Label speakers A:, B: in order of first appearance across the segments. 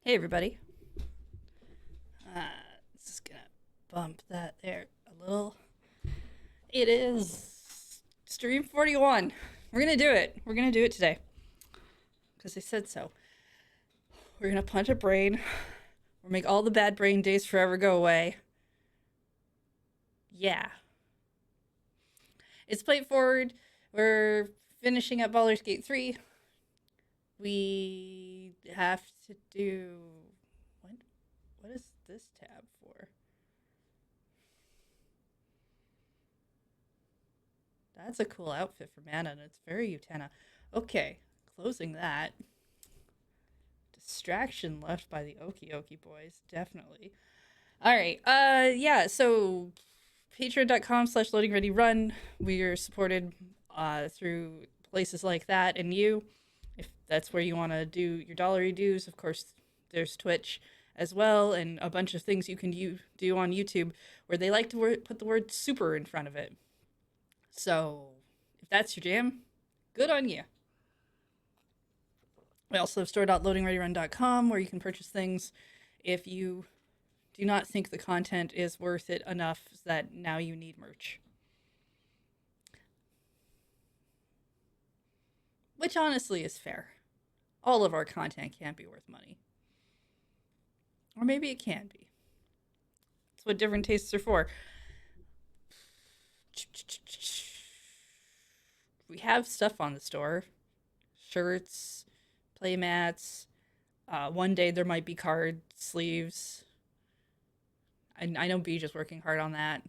A: Hey everybody. Just gonna bump that there a little. It is stream 41. We're gonna do it. We're gonna do it today. Because I said so. We're gonna punch a brain. We'll make all the bad brain days forever go away. Yeah. It's Plate Forward. We're finishing up Baldur's Gate 3. We have to do... What is this tab for? That's a cool outfit for Mana, and it's very Utena. Okay, closing that. Distraction left by the Okie Okie boys, definitely. All right, yeah, so patreon.com/loadingreadyrun. We are supported through places like that, and you, if that's where you want to do your dollary dues. Of course, there's Twitch as well, and a bunch of things you can do on YouTube where they like to put the word super in front of it. So if that's your jam, good on you. We also have store.loadingreadyrun.com where you can purchase things if you do not think the content is worth it enough that now you need merch. Which honestly is fair. All of our content can't be worth money. Or maybe it can be. That's what different tastes are for. We have stuff on the store. Shirts, playmats. One day there might be card sleeves. I know Beej is working hard on that.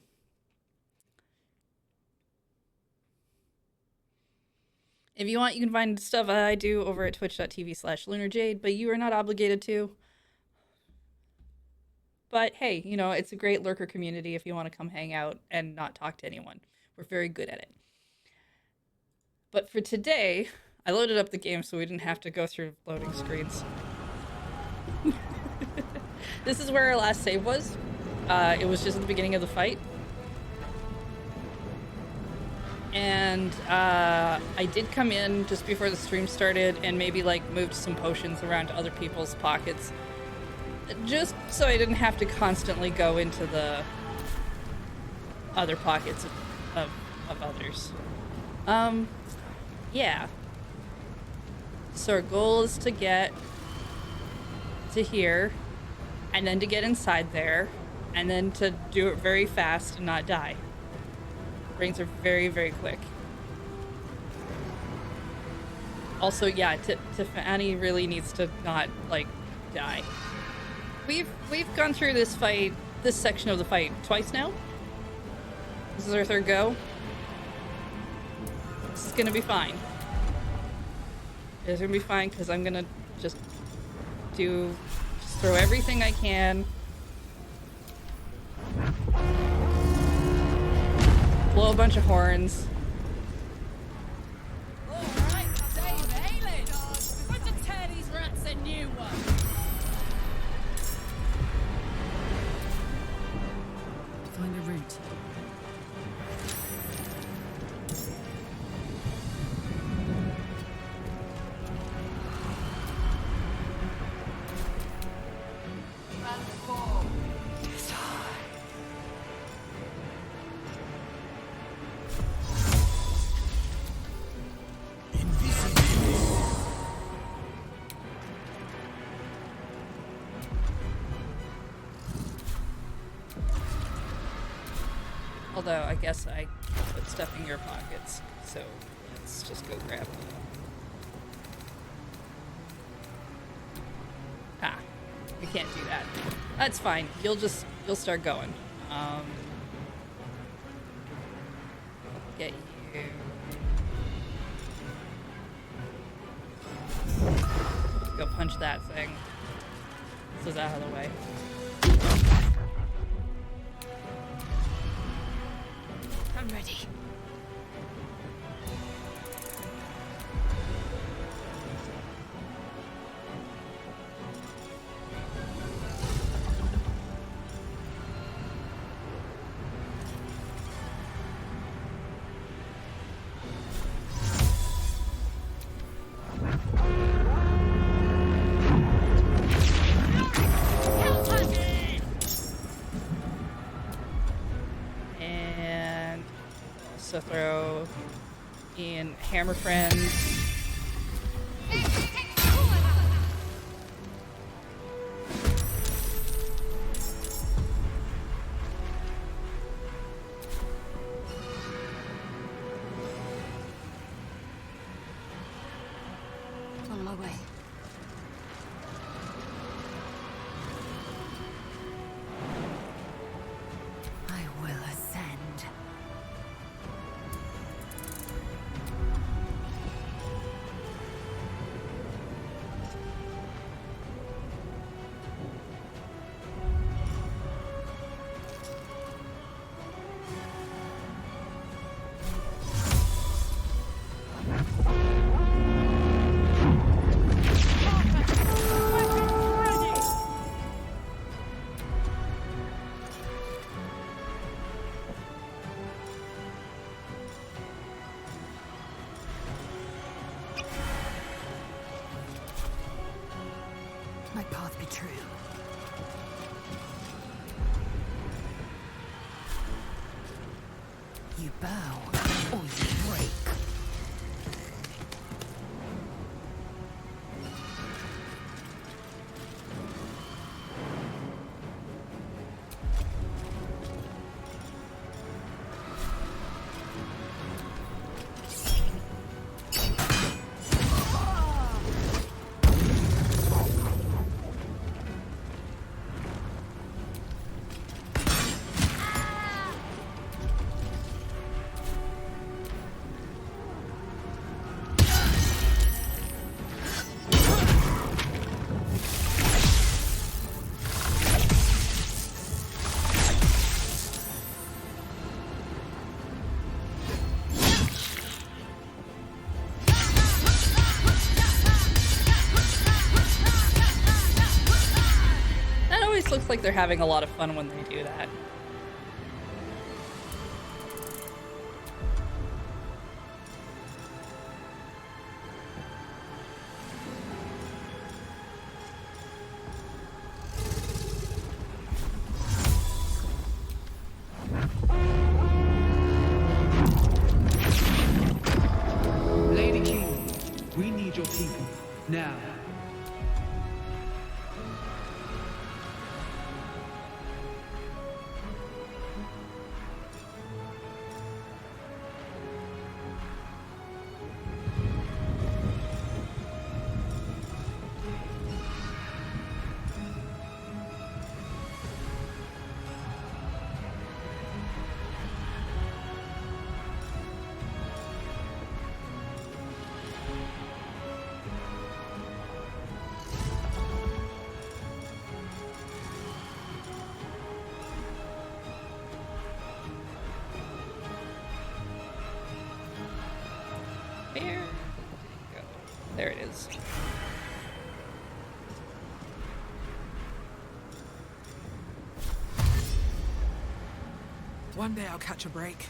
A: If you want, you can find stuff I do over at twitch.tv/lunarjade, but you are not obligated to. But hey, you know, it's a great lurker community if you want to come hang out and not talk to anyone. We're very good at it. But for today, I loaded up the game so we didn't have to go through loading screens. This is where our last save was. It was just at the beginning of the fight. And I did come in just before the stream started and maybe like moved some potions around to other people's pockets. Just so I didn't have to constantly go into the other pockets of others. Yeah. So our goal is to get to here, and then to get inside there, and then to do it very fast and not die. Brains are very, very quick. Also, yeah, Tiffany really needs to not, like, die. We've gone through this section of the fight twice now. This is our third go. This is gonna be fine. It's gonna be fine because I'm gonna just throw everything I can. Blow a bunch of horns.
B: Alright, Dave Aylin! We've got to tear these rats a new one! Find a route.
A: Although, I guess I put stuff in your pockets, so let's just go grab it. Ah, we can't do that. That's fine. You'll start going. Get you. Go punch that thing. This is out of the way.
B: I'm ready.
A: to throw in Hammer Friends.
B: On my way. I will ascend. My path be true. You bow or you break.
A: That always looks like they're having a lot of fun when they do that.
C: Lady King, we need your people now.
A: Where did it go? There it is.
D: One day I'll catch a break.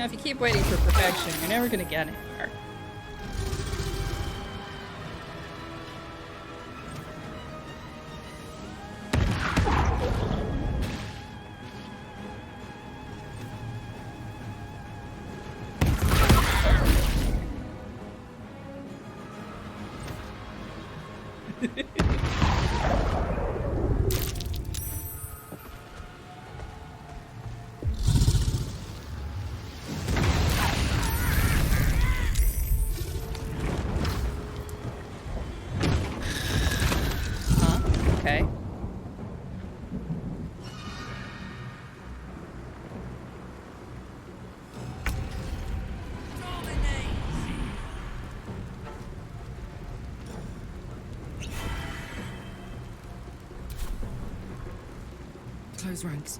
A: know, if you keep waiting for perfection, you're never gonna get anywhere. Okay.
D: Close ranks.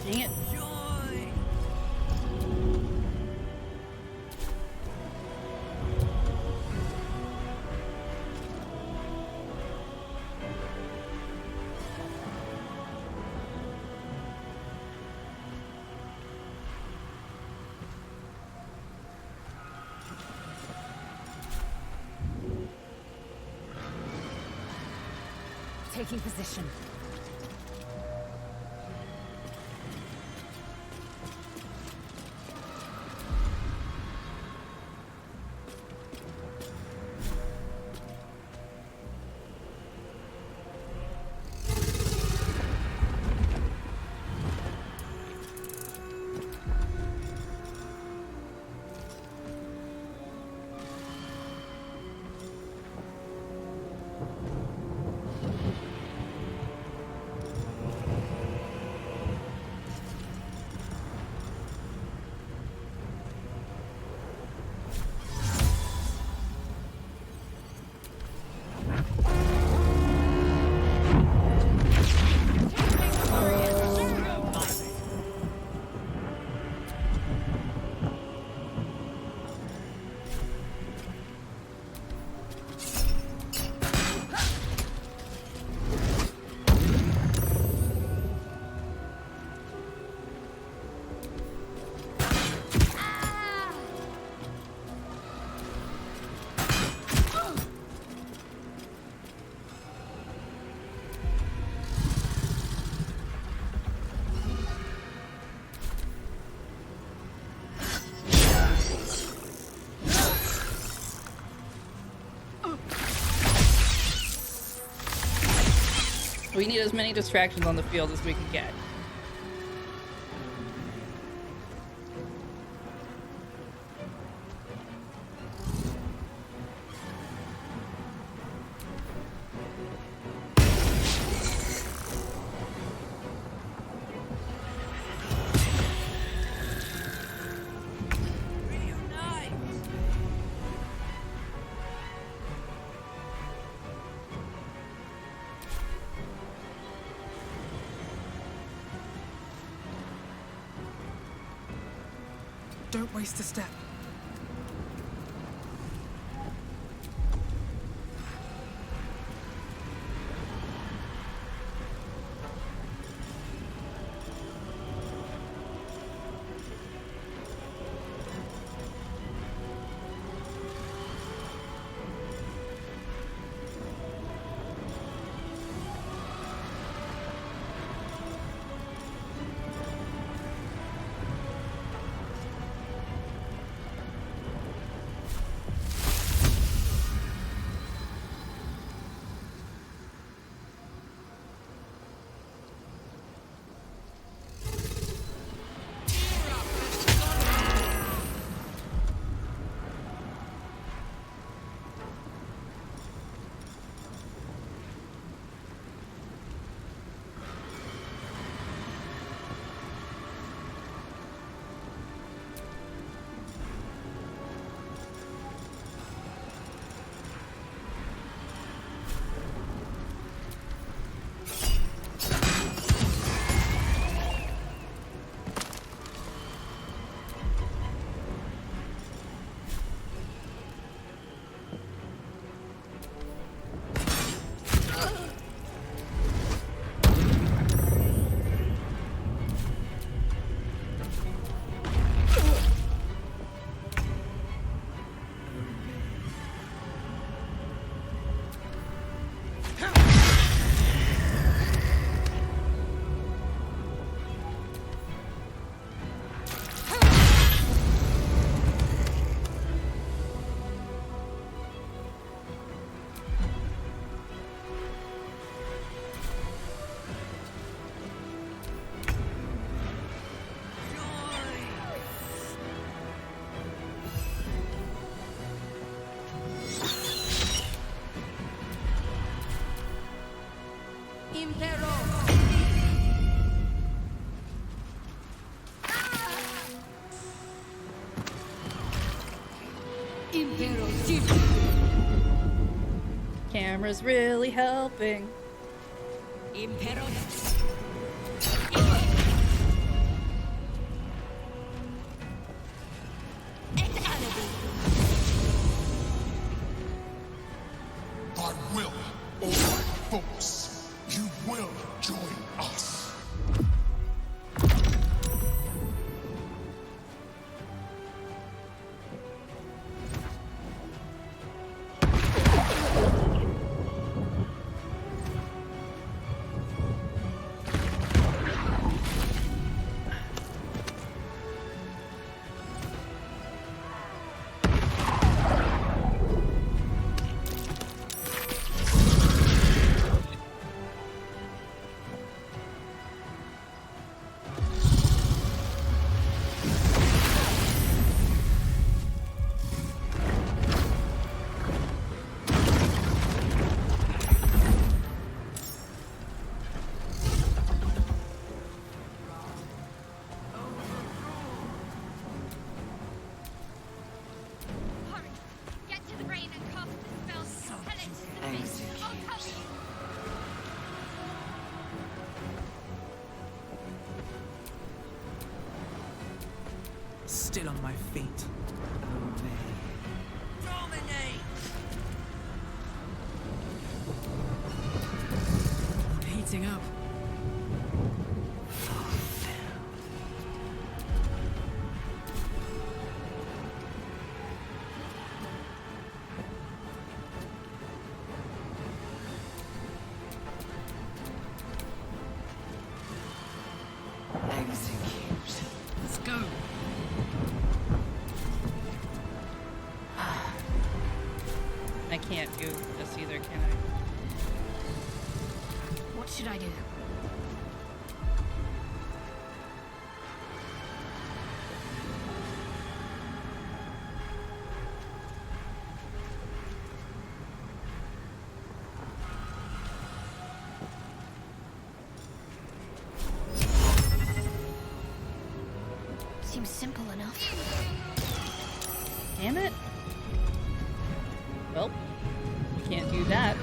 A: Dang it.
B: Taking position.
A: We need as many distractions on the field as we can get.
D: Don't waste a step.
B: Impero. Impero.
A: Camera's really helping.
B: Impero.
E: By will or by force, you will join us.
F: Hurry! Get to the brain and cast the spell. Tell it to the beast. I'll cover you.
D: Still on my feet. I'm heating up. Let's go.
A: I can't do this either, can I?
F: What should I do? Seems simple enough.
A: Damn it. Well, we can't do that.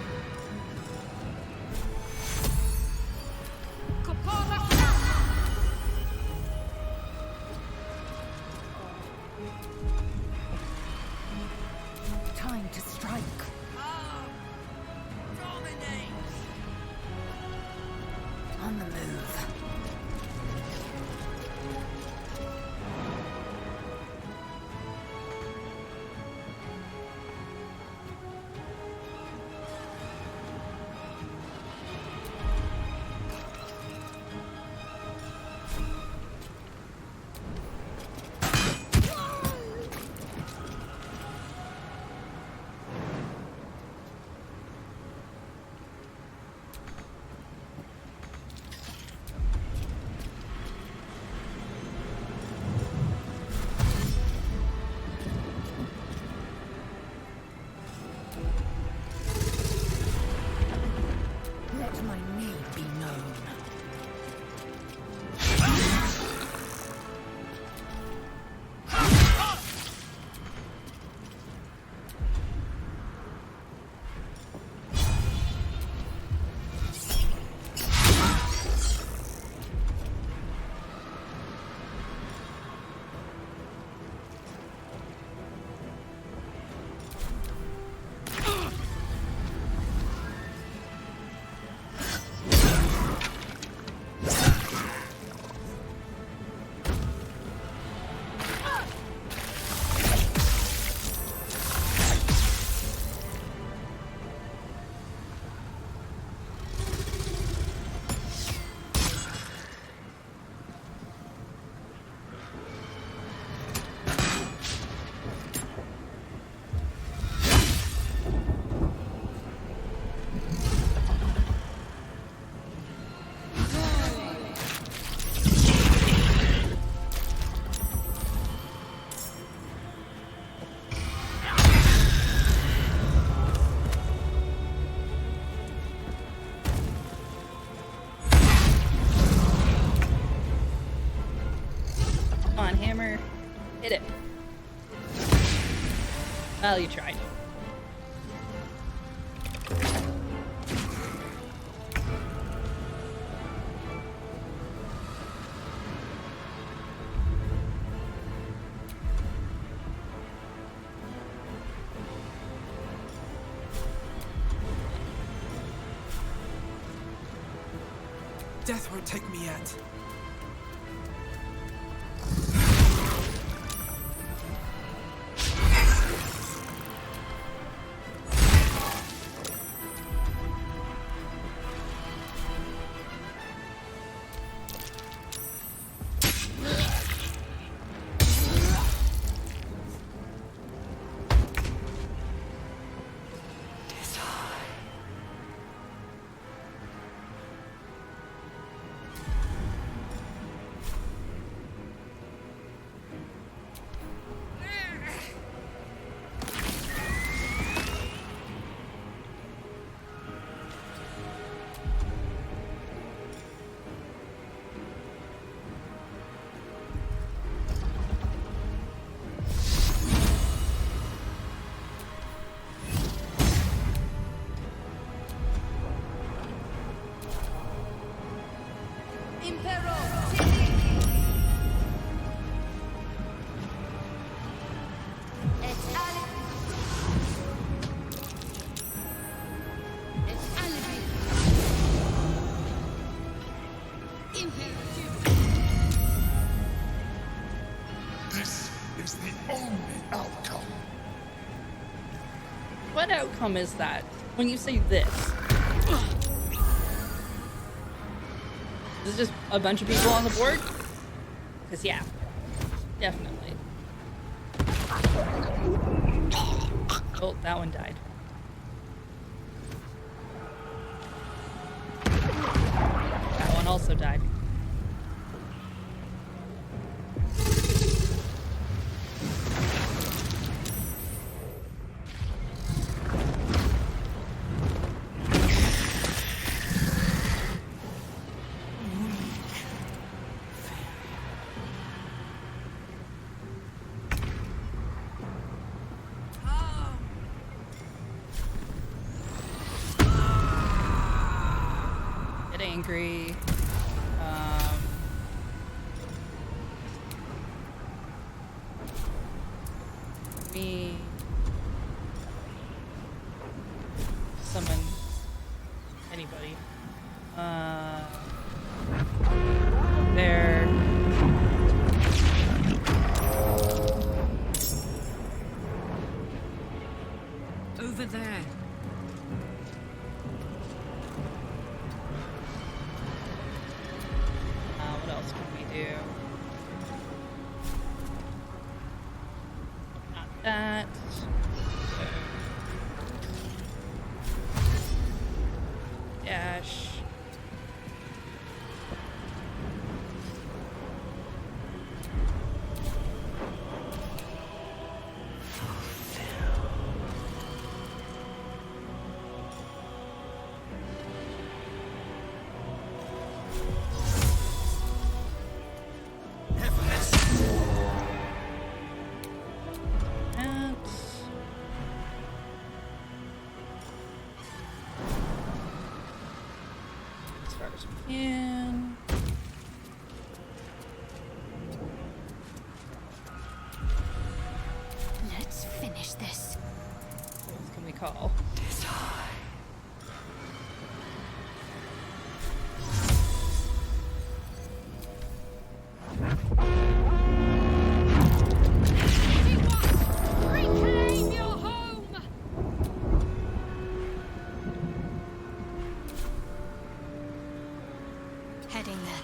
A: Well, you tried.
D: Death won't take me yet.
E: This is the only outcome.
A: What outcome is that when you say this? Is it just a bunch of people on the board? Because, yeah, definitely. Oh, that one died. That one also died. Get angry. Me summon anybody. There.
D: Over there.
A: What else can we do? Not that. Dash. That. As far as we can.
F: Let's finish this.
A: What else can we call?
B: Reclaim your home!
F: Heading there.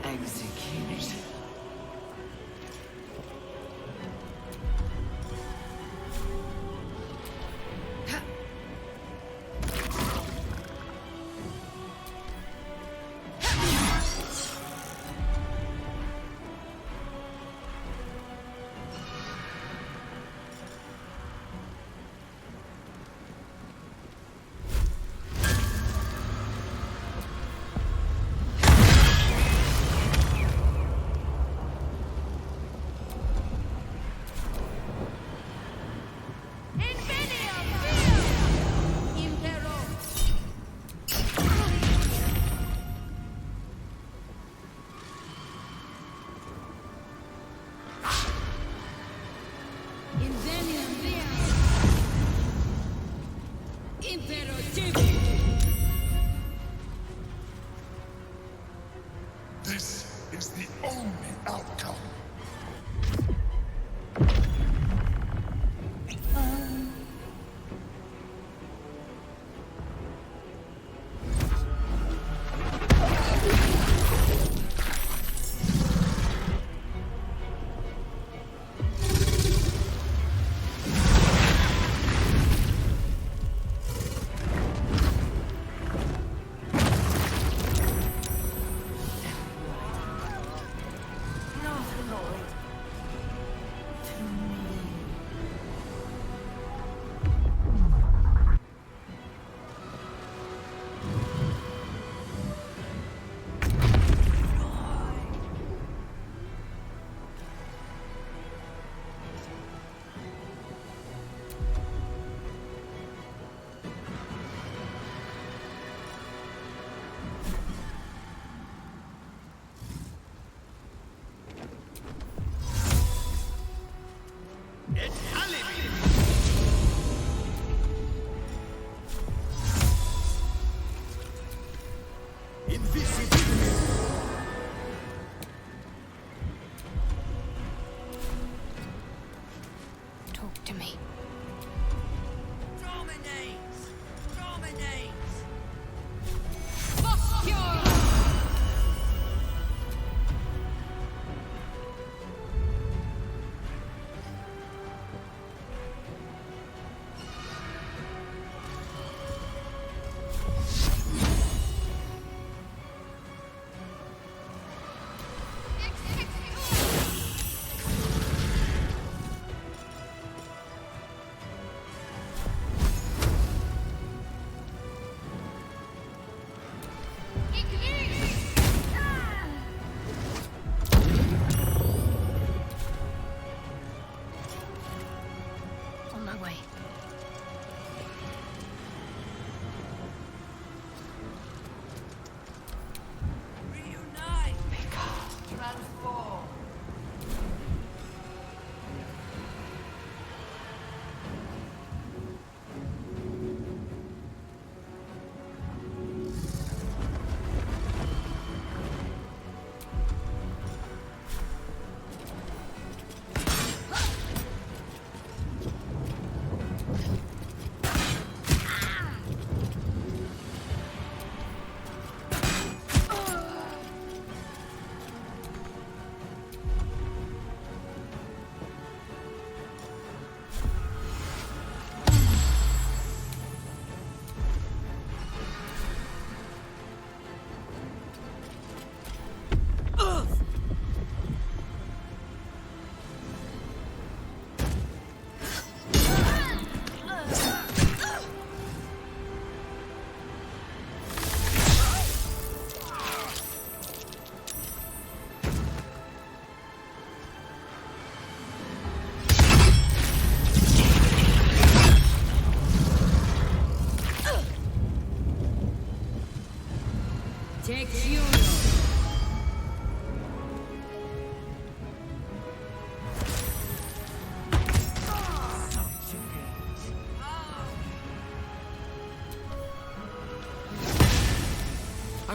G: Executed.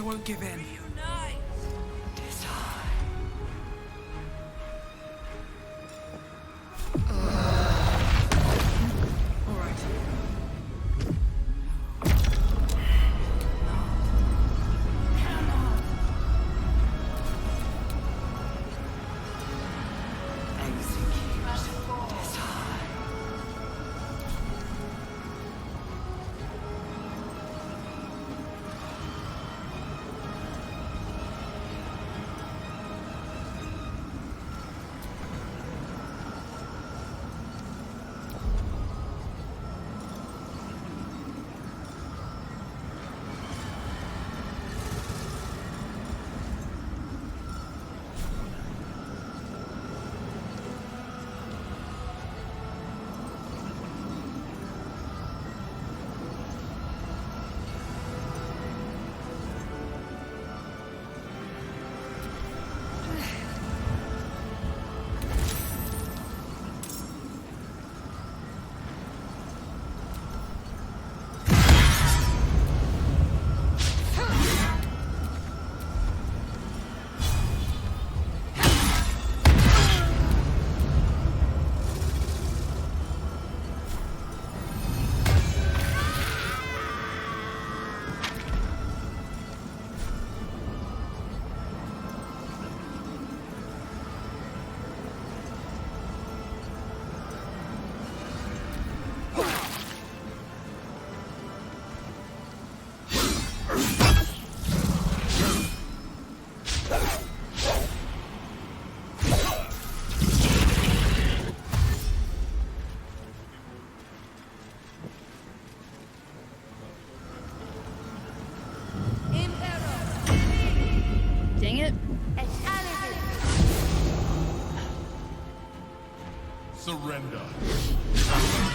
D: I won't give in. All right.
A: Dang it.
E: Surrender.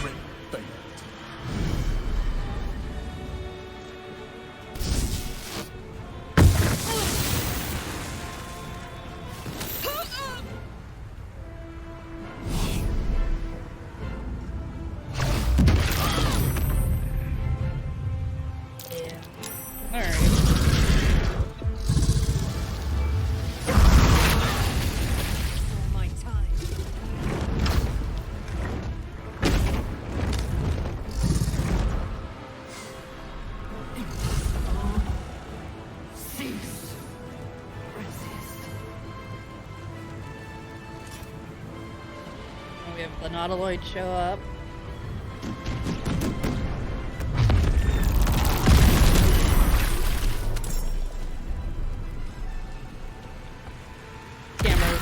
E: Great failed.
A: Yeah. Alright.
B: All my time.
G: Cease. Resist.
A: We have the Nautiloid show up. Camera's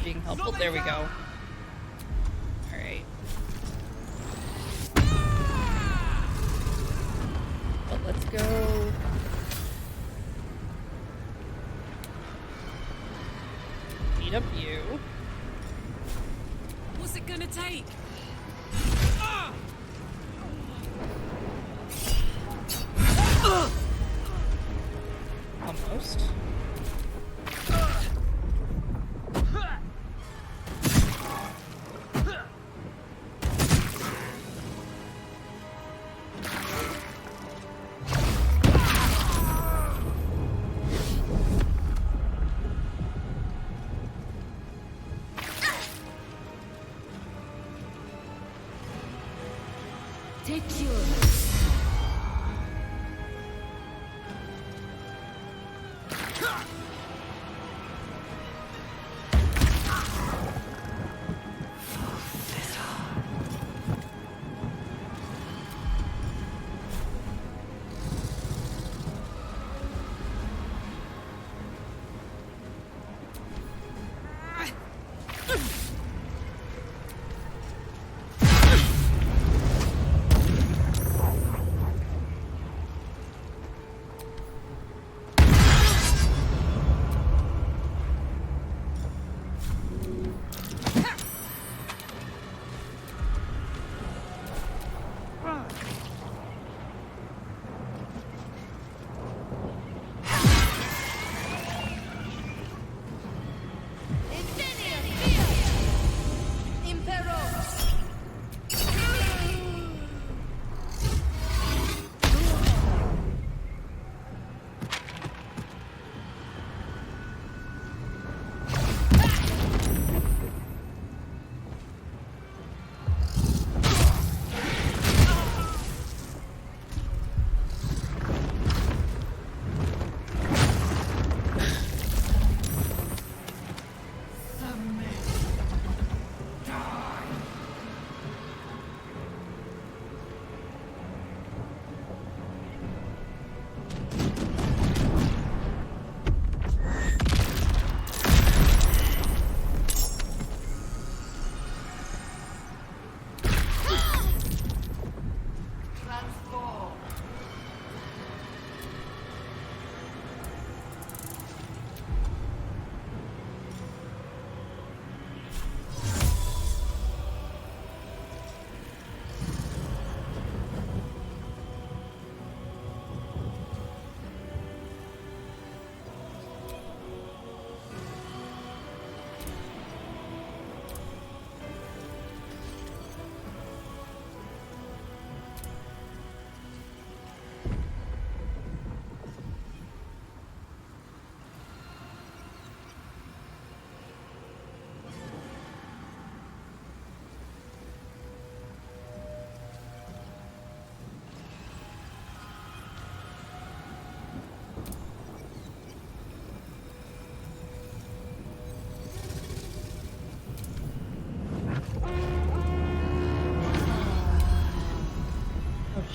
A: being helpful. There we go. Alright. Well, let's go. Beat up you.
B: What's it gonna take?
A: Almost.
G: Take yours.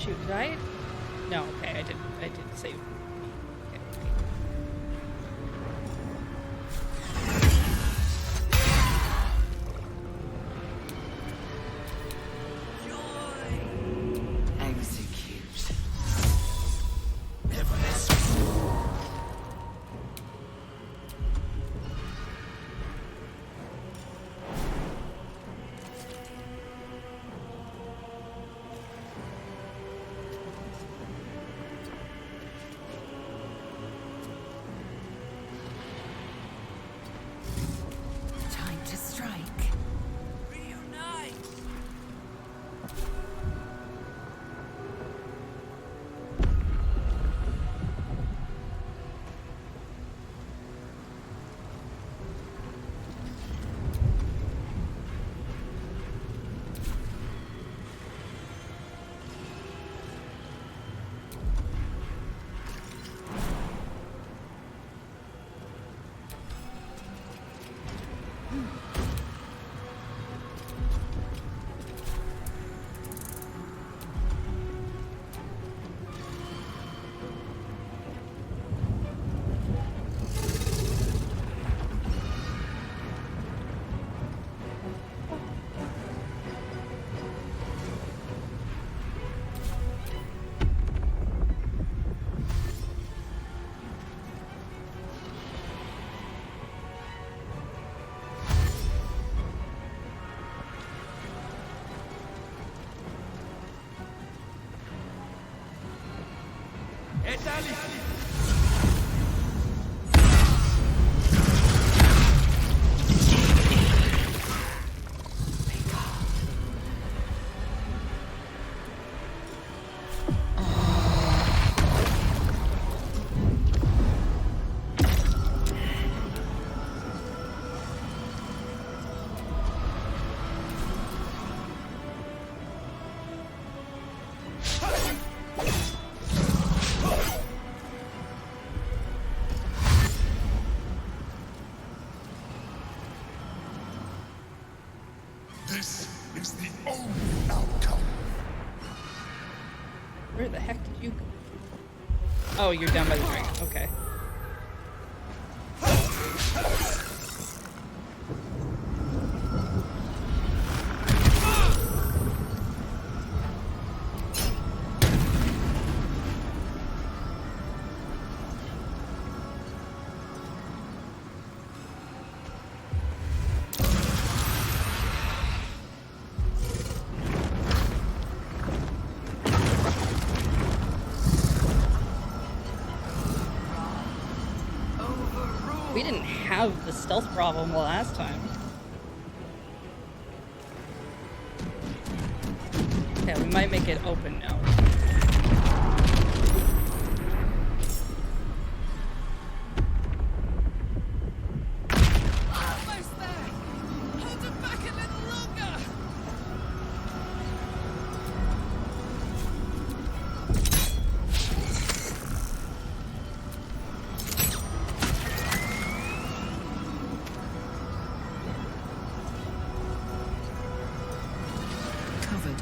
A: Shoot, did I? No, okay, I did save. Okay, great.
G: Execute. Time to strike.
B: Reunite!
E: This is the only outcome.
A: Where the heck did you go? Oh, you're down by the dragon. Okay. We didn't have the stealth problem last time. Yeah, we might make it open now.
B: Almost there! Hold it back a little longer!
G: Covered.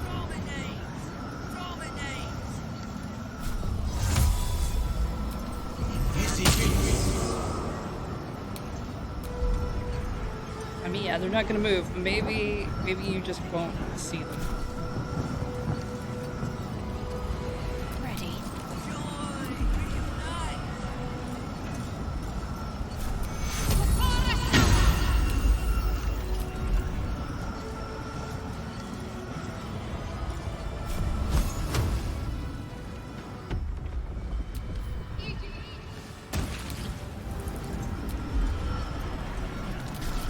B: Dominate! Dominate!
A: I mean, yeah, they're not gonna move. Maybe you just won't see them.
G: Ready.
B: Joy! Reunite!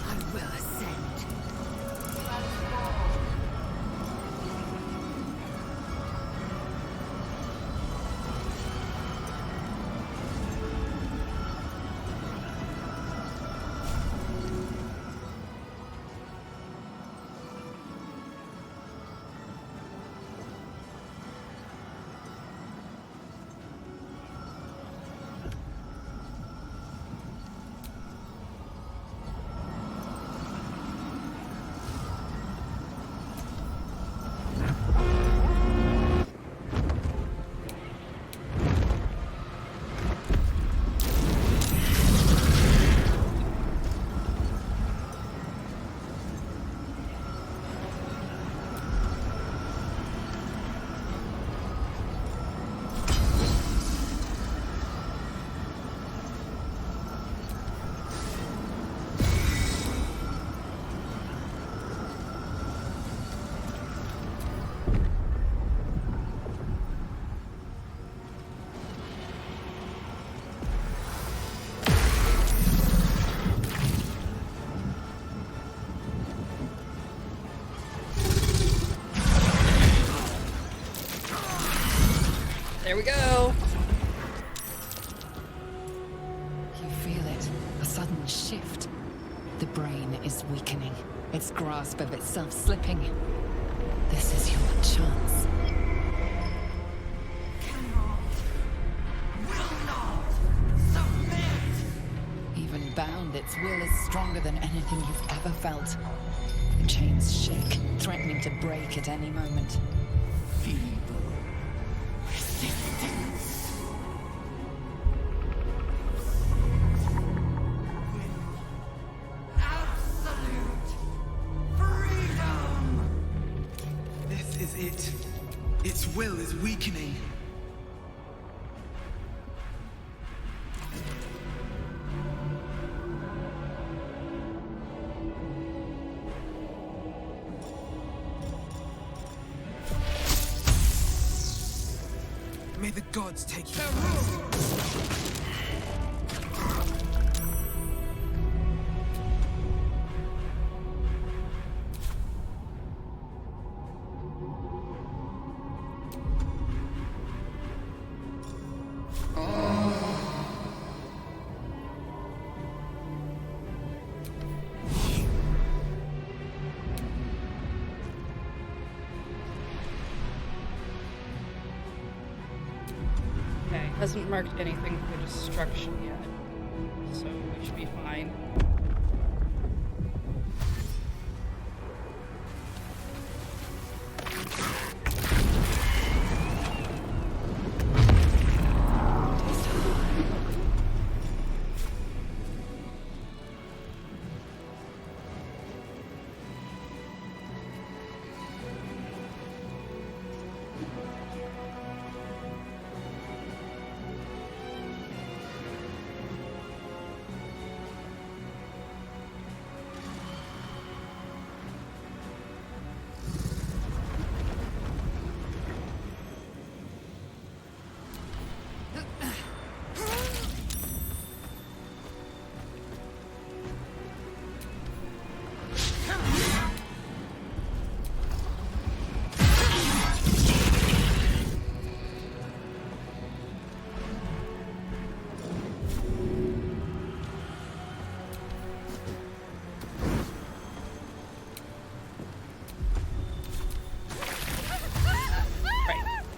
G: I will ascend.
A: There we go.
G: You feel it. A sudden shift. The brain is weakening. Its grasp of itself slipping. This is your chance. Even bound, its will is stronger than anything you've ever felt. The chains shake, threatening to break at any moment.
C: This is it. Its will is weakening. May the gods take you first.
A: Okay, hasn't marked anything for destruction yet, so we should be fine.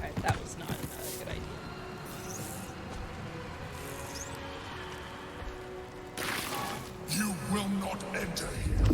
A: Right, that was not a good idea.
E: You will not enter here.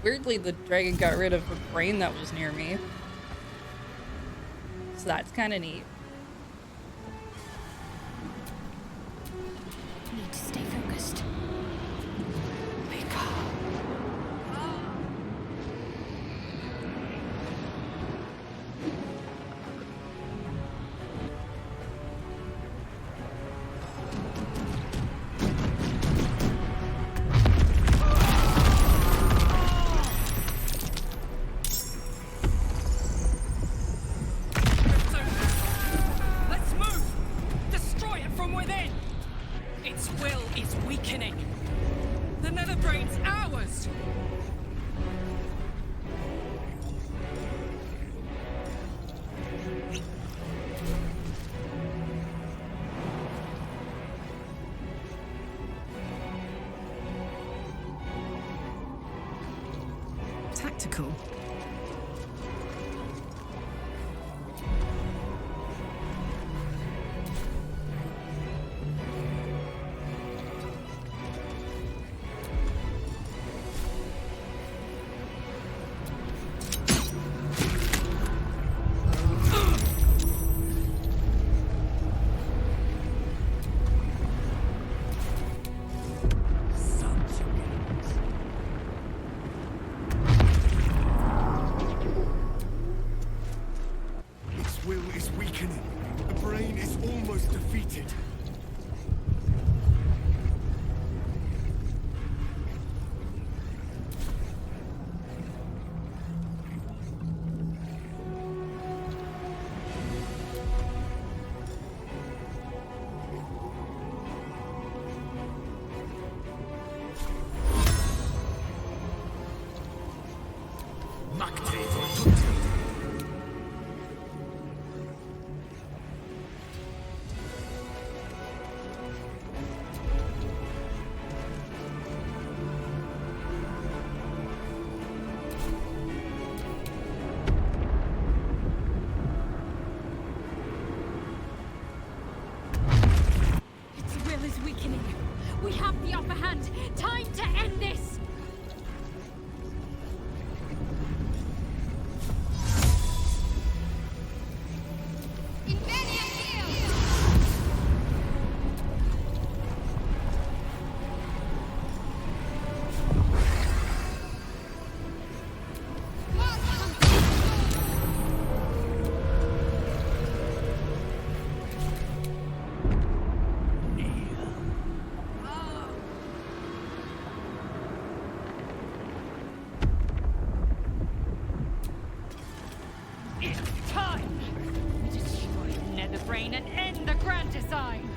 A: Weirdly, the dragon got rid of a brain that was near me. So that's kind of neat.
G: Need to stay focused. Wake up.
B: Let's move! Destroy it from within! Its will is weakening. The nether brain's ours!
G: Tactical.
F: Its will is weakening. We have the upper hand. Time to end this! Invadia field!
B: It's time! Destroy Netherbrain and end the grand design!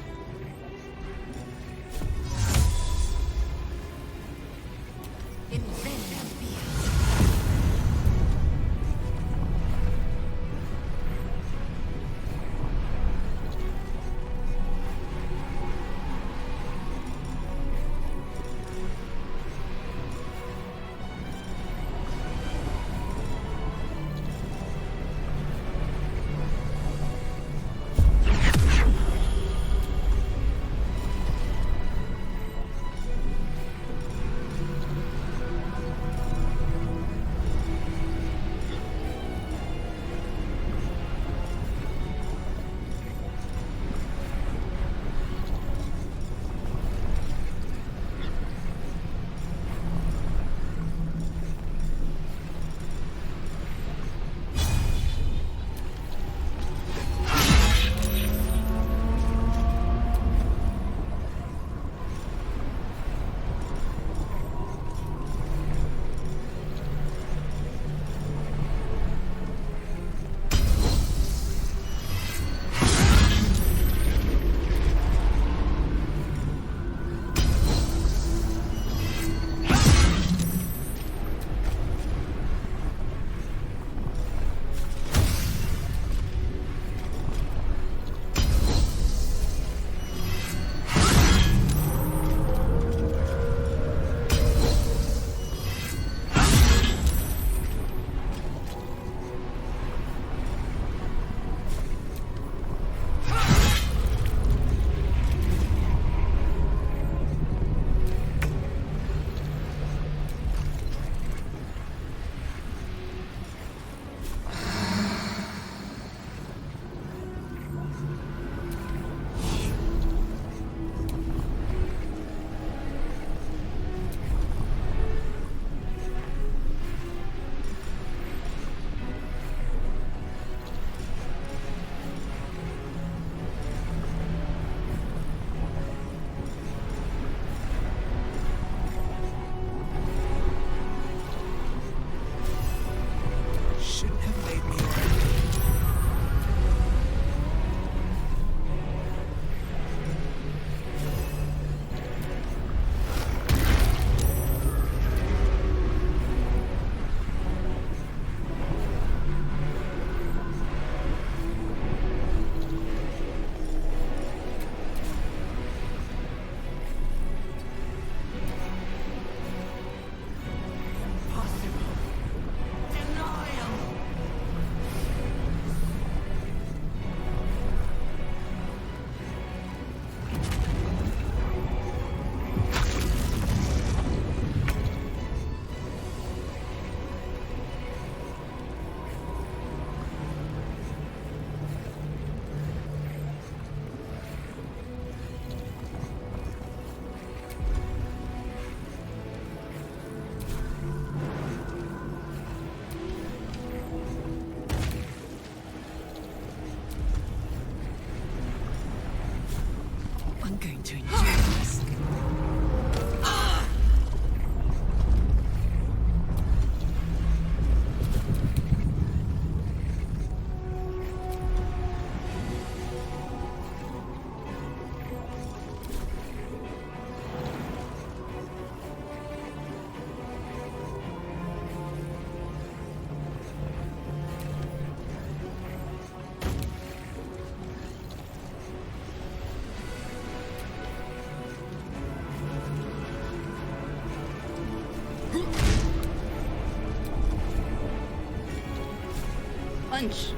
A: Punch.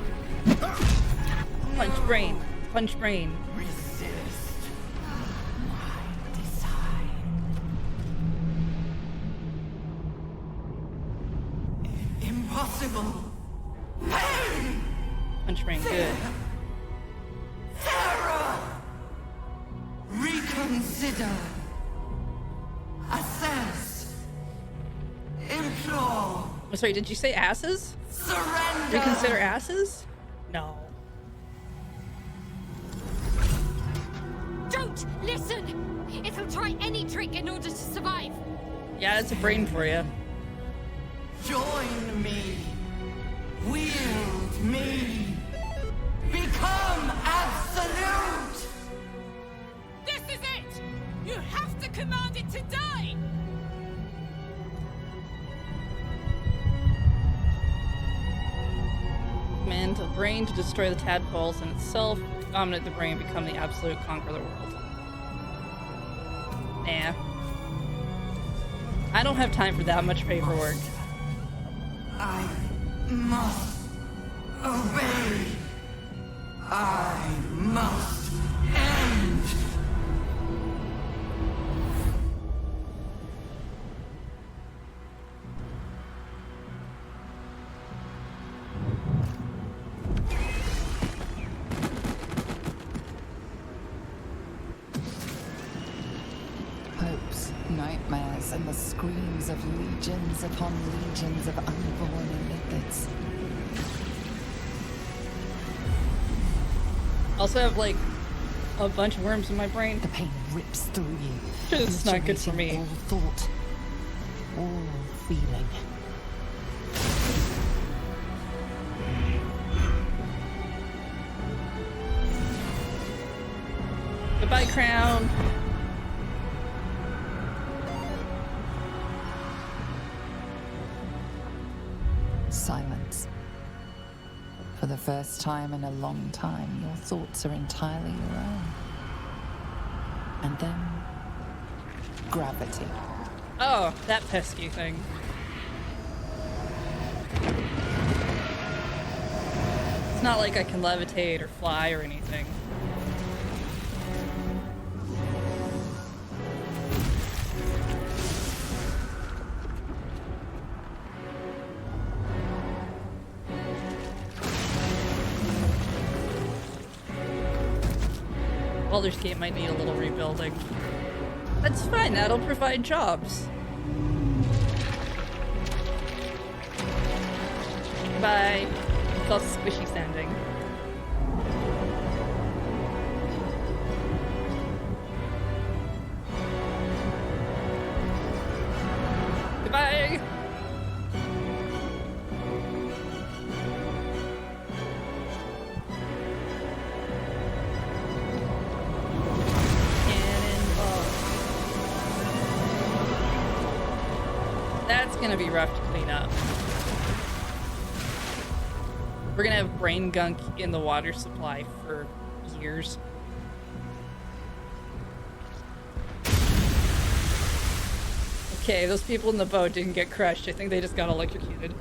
A: Punch brain. Punch brain.
H: Impossible.
A: Punch brain, good.
H: Terror. Reconsider. Assess. Implore.
A: Oh, sorry, did you say asses?
H: Surrender.
A: Reconsider asses? No.
F: Don't listen! It'll try any trick in order to survive.
A: Yeah, it's a brain for you.
H: Join me. Wield me. Become absolute.
B: This is it! You have to command it to die!
A: Command the brain to destroy the tadpoles and itself. Dominate the brain, become the absolute, conquer the world. Nah. I don't have time for that much paperwork.
H: I must obey. I must end.
G: Hopes, nightmares, and the screams of legions upon legions of unborn lipids.
A: Also have like a bunch of worms in my brain.
G: The pain rips through you.
A: It's not good for me.
G: All thought, all feeling.
A: Goodbye, crown.
G: Silence. For the first time in a long time, your thoughts are entirely your own. And then, gravity.
A: Oh, that pesky thing. It's not like I can levitate or fly or anything. Baldur's Gate might need a little rebuilding. That's fine, that'll provide jobs. Bye. It's all squishy sounding. Goodbye! That's gonna be rough to clean up. We're gonna have brain gunk in the water supply for years. Okay, those people in the boat didn't get crushed. I think they just got electrocuted.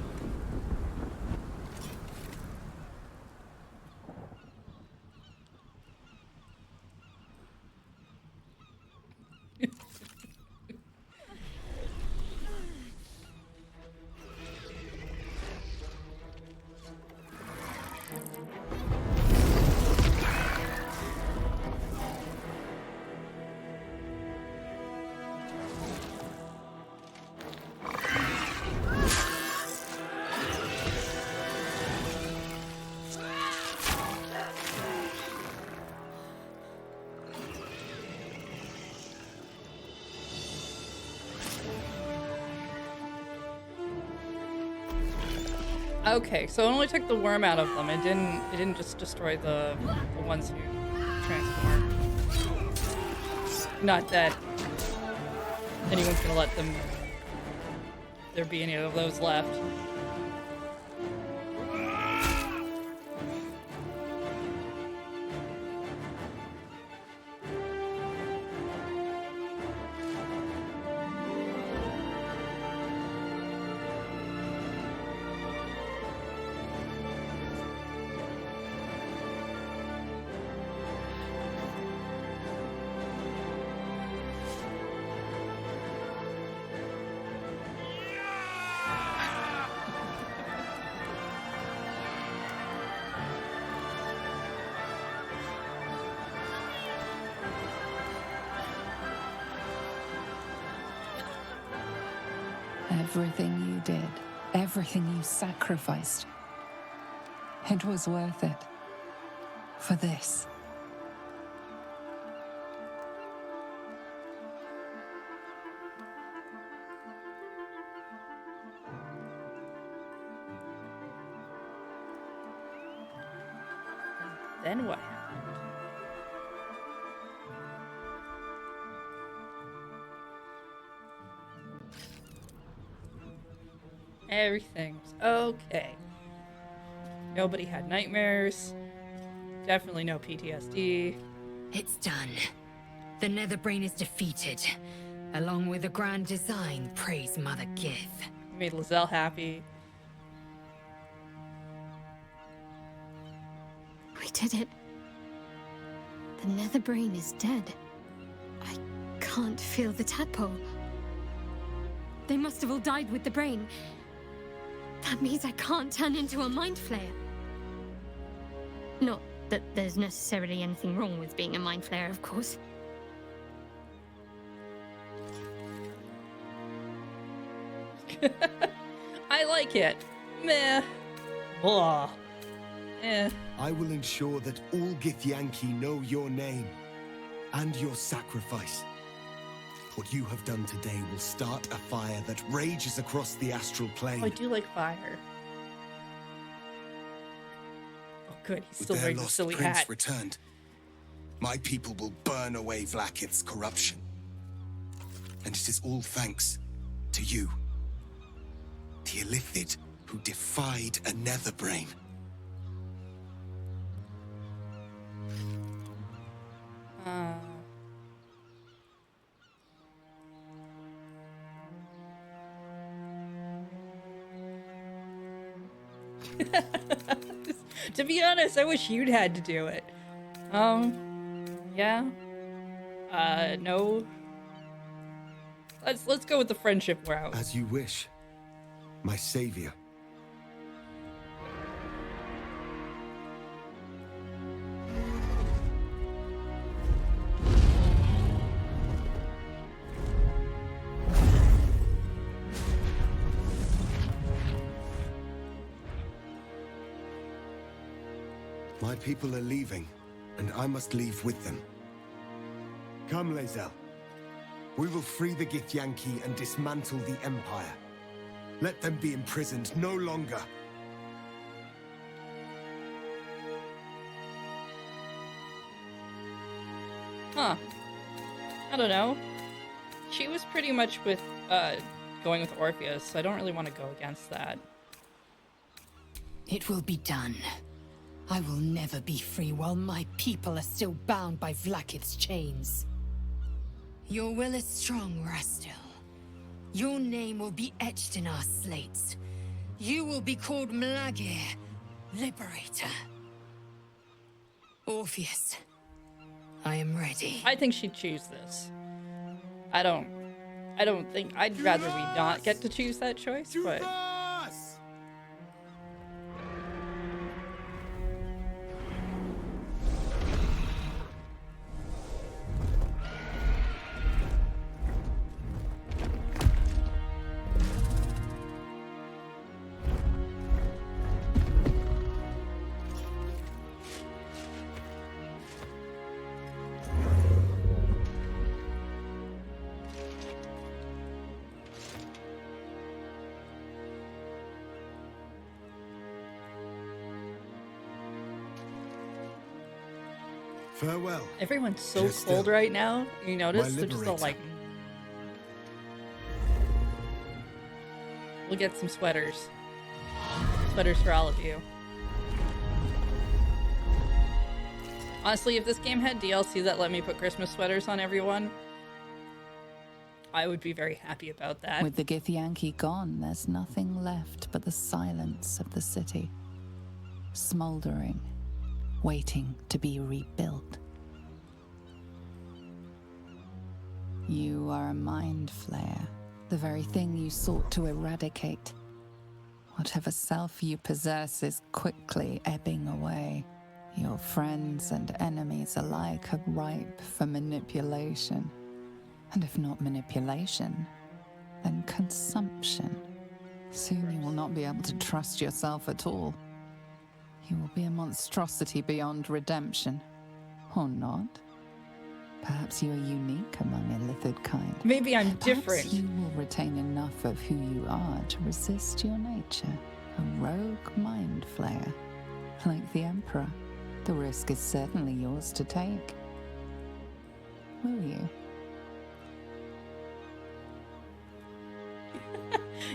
A: Okay, so it only took the worm out of them. It didn't just destroy the ones who transform. Not that anyone's gonna let there be any of those left.
G: Everything you did, everything you sacrificed, it was worth it. For this.
A: Then what happened? Everything's okay. Nobody had nightmares. Definitely no PTSD.
I: It's done. The Netherbrain is defeated. Along with the grand design, praise Mother Gith.
A: Made Lizelle happy.
F: We did it. The Netherbrain is dead. I can't feel the tadpole. They must have all died with the brain. That means I can't turn into a mind flayer. Not that there's necessarily anything wrong with being a mind flayer, of course.
A: I like it. Meh. Blah. Eh.
J: I will ensure that all Githyanki know your name and your sacrifice. What you have done today will start a fire that rages across the astral plane.
A: I do like fire. Oh, good. He's
J: With
A: still
J: their
A: wearing the
J: lost
A: silly
J: prince
A: hat.
J: returned, my people will burn away Vlaakith's corruption. And it is all thanks to you. The Illithid who defied a Netherbrain.
A: To be honest, I wish you'd had to do it. Yeah. No. Let's go with the friendship route.
J: As you wish, my savior. My people are leaving, and I must leave with them. Come, Lae'zel. We will free the Githyanki and dismantle the Empire. Let them be imprisoned no longer.
A: Huh. I don't know. She was pretty much with, going with Orpheus, so I don't really want to go against that.
I: It will be done. I will never be free while my people are still bound by Vlaakith's chains. Your will is strong, Rastil. Your name will be etched in our slates. You will be called Mlagir, Liberator. Orpheus, I am ready.
A: I think she'd choose this. I don't think... I'd rather we not get to choose that choice, but...
J: Farewell.
A: Everyone's so
J: Just
A: cold
J: still.
A: right now. You notice?
J: My
A: They're just all
J: liberator.
A: like... We'll get some sweaters. Sweaters for all of you. Honestly, if this game had DLC that let me put Christmas sweaters on everyone, I would be very happy about that.
G: With the Githyanki gone, there's nothing left but the silence of the city. Smoldering, waiting to be rebuilt. You are a mind flayer, the very thing you sought to eradicate. Whatever self you possess is quickly ebbing away. Your friends and enemies alike are ripe for manipulation. And if not manipulation, then consumption. Soon you will not be able to trust yourself at all. You will be a monstrosity beyond redemption. Or not. Perhaps you are unique among illithid kind.
A: Maybe I'm
G: Perhaps
A: different.
G: you will retain enough of who you are to resist your nature. A rogue mind flayer. Like the Emperor. The risk is certainly yours to take. Will you?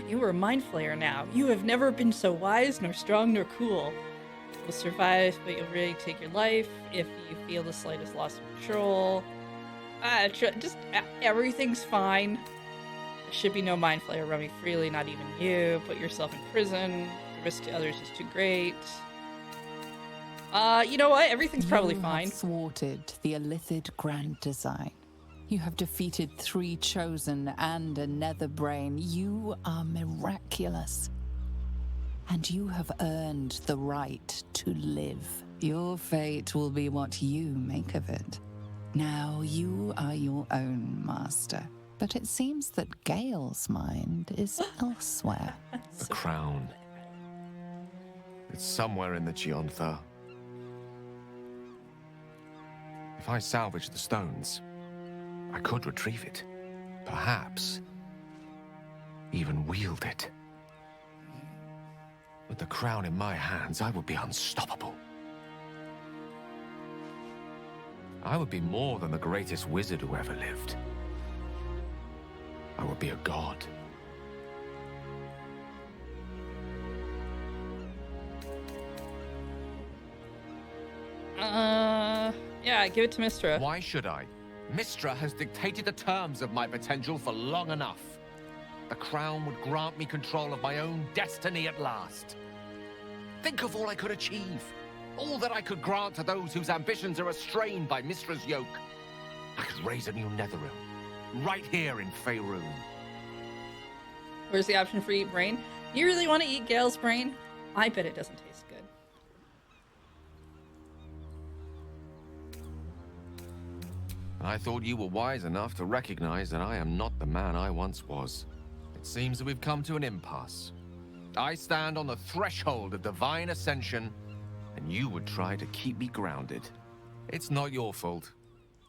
A: You are a mind flayer now. You have never been so wise, nor strong, nor cool. You'll survive, but you'll really take your life if you feel the slightest loss of control. Everything's fine. There should be no mind flayer roaming freely, not even you. Put yourself in prison. The risk to others is too great. You know what? Everything's probably fine.
G: You have thwarted the illithid grand design. You have defeated 3 chosen and a nether brain. You are miraculous. And you have earned the right to live. Your fate will be what you make of it. Now you are your own master. But it seems that Gale's mind is elsewhere.
K: The crown. It's somewhere in the Geontha. If I salvage the stones, I could retrieve it. Perhaps even wield it. With the crown in my hands, I would be unstoppable. I would be more than the greatest wizard who ever lived. I would be a god.
A: Yeah, give it to Mistra.
K: Why should I? Mistra has dictated the terms of my potential for long enough. The crown would grant me control of my own destiny at last. Think of all I could achieve. All that I could grant to those whose ambitions are restrained by Mistra's yoke. I could raise a new Netherrealm, right here in Faerun.
A: Where's the option for eat brain? You really want to eat Gale's brain? I bet it doesn't taste good.
K: I thought you were wise enough to recognize that I am not the man I once was. It seems that we've come to an impasse. I stand on the threshold of divine ascension, and you would try to keep me grounded. It's not your fault.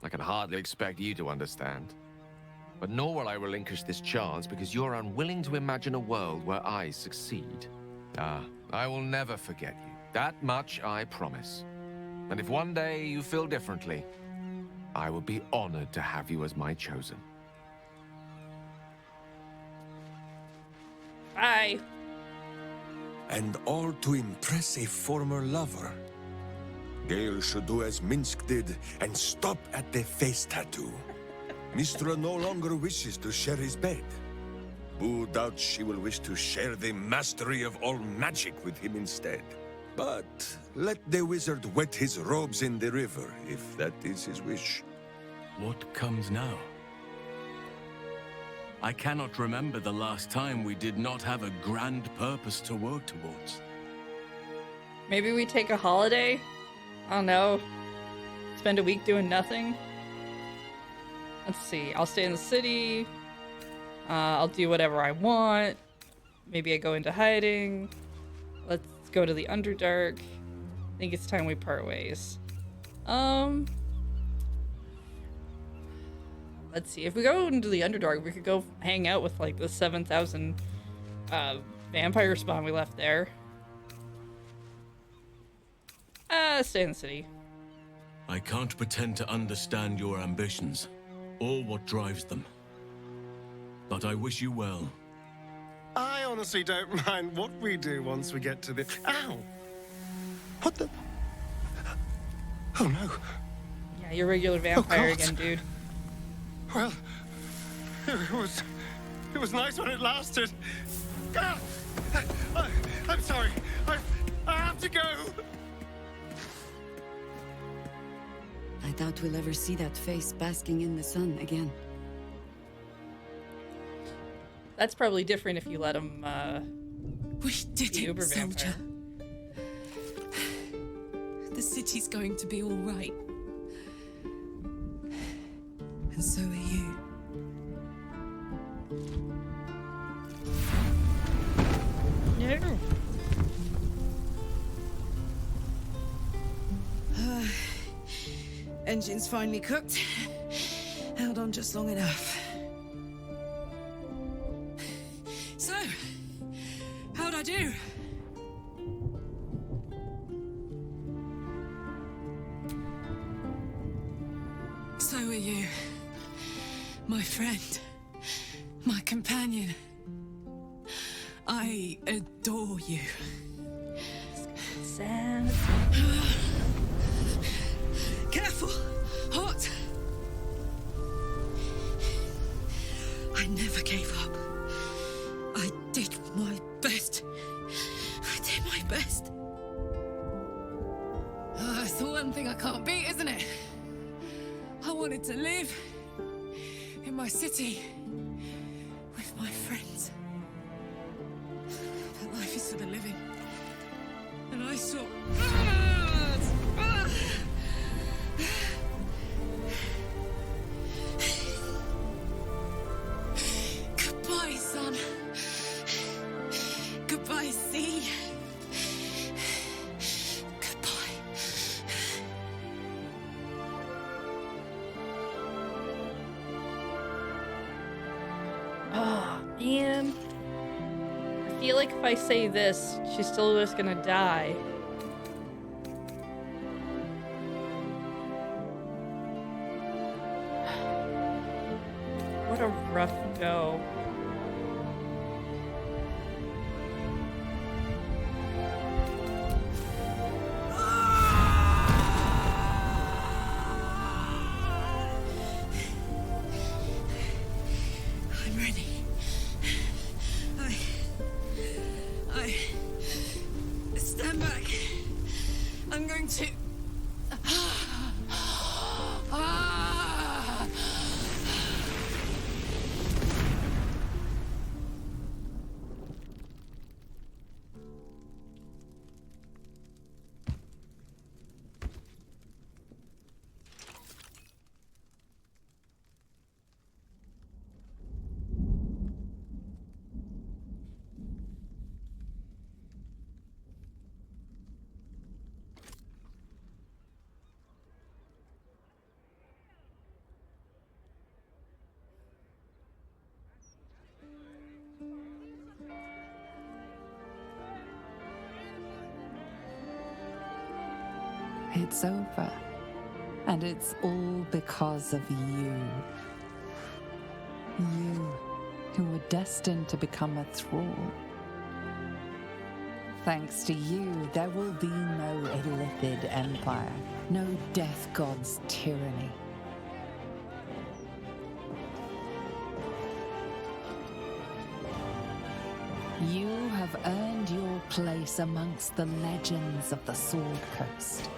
K: I can hardly expect you to understand. But nor will I relinquish this chance because you're unwilling to imagine a world where I succeed. I will never forget you. That much I promise. And if one day you feel differently, I would be honored to have you as my chosen.
A: Bye.
E: And all to impress a former lover. Gale should do as Minsk did and stop at the face tattoo. Mistra no longer wishes to share his bed. Who doubts she will wish to share the mastery of all magic with him instead? But let the wizard wet his robes in the river, if that is his wish.
L: What comes now? I cannot remember the last time we did not have a grand purpose to work towards.
A: Maybe we take a holiday? I don't know. Spend a week doing nothing? Let's see. I'll stay in the city. I'll do whatever I want. Maybe I go into hiding. Let's go to the Underdark. I think it's time we part ways. Let's see. If we go into the Underdark, we could go hang out with like the 7,000 vampire spawn we left there. Stay in the city.
L: I can't pretend to understand your ambitions, or what drives them. But I wish you well.
J: I honestly don't mind what we do once we get to the... Ow! What the... Oh no.
A: Yeah, you're a regular vampire
J: God.
A: again, dude.
J: Well, it was nice when it lasted. Ah! I'm sorry. I have to go.
I: I doubt we'll ever see that face basking in the sun again.
A: That's probably different if you let him,
B: We did
A: be
B: it,
A: uber vampire.
B: soldier. The city's going to be all right. And so are you. Engine's finally cooked. Held on just long enough. So, how'd I do? So are you. My friend. My companion. I adore you.
A: Sad.
B: Careful! Hot! I never gave up. I did my best. I did my best. It's the one thing I can't beat, isn't it? I wanted to live in my city with my friends. But life is for the living. And I saw... Goodbye, son. Goodbye, sea. Goodbye.
A: Oh, man. I feel like if I say this, she's still just gonna die. What a rough go.
B: I'm ready. I stand back. I'm going to...
G: It's over. And it's all because of you. You, who were destined to become a thrall. Thanks to you, there will be no illithid empire, no death god's tyranny. You have earned your place amongst the legends of the Sword Coast.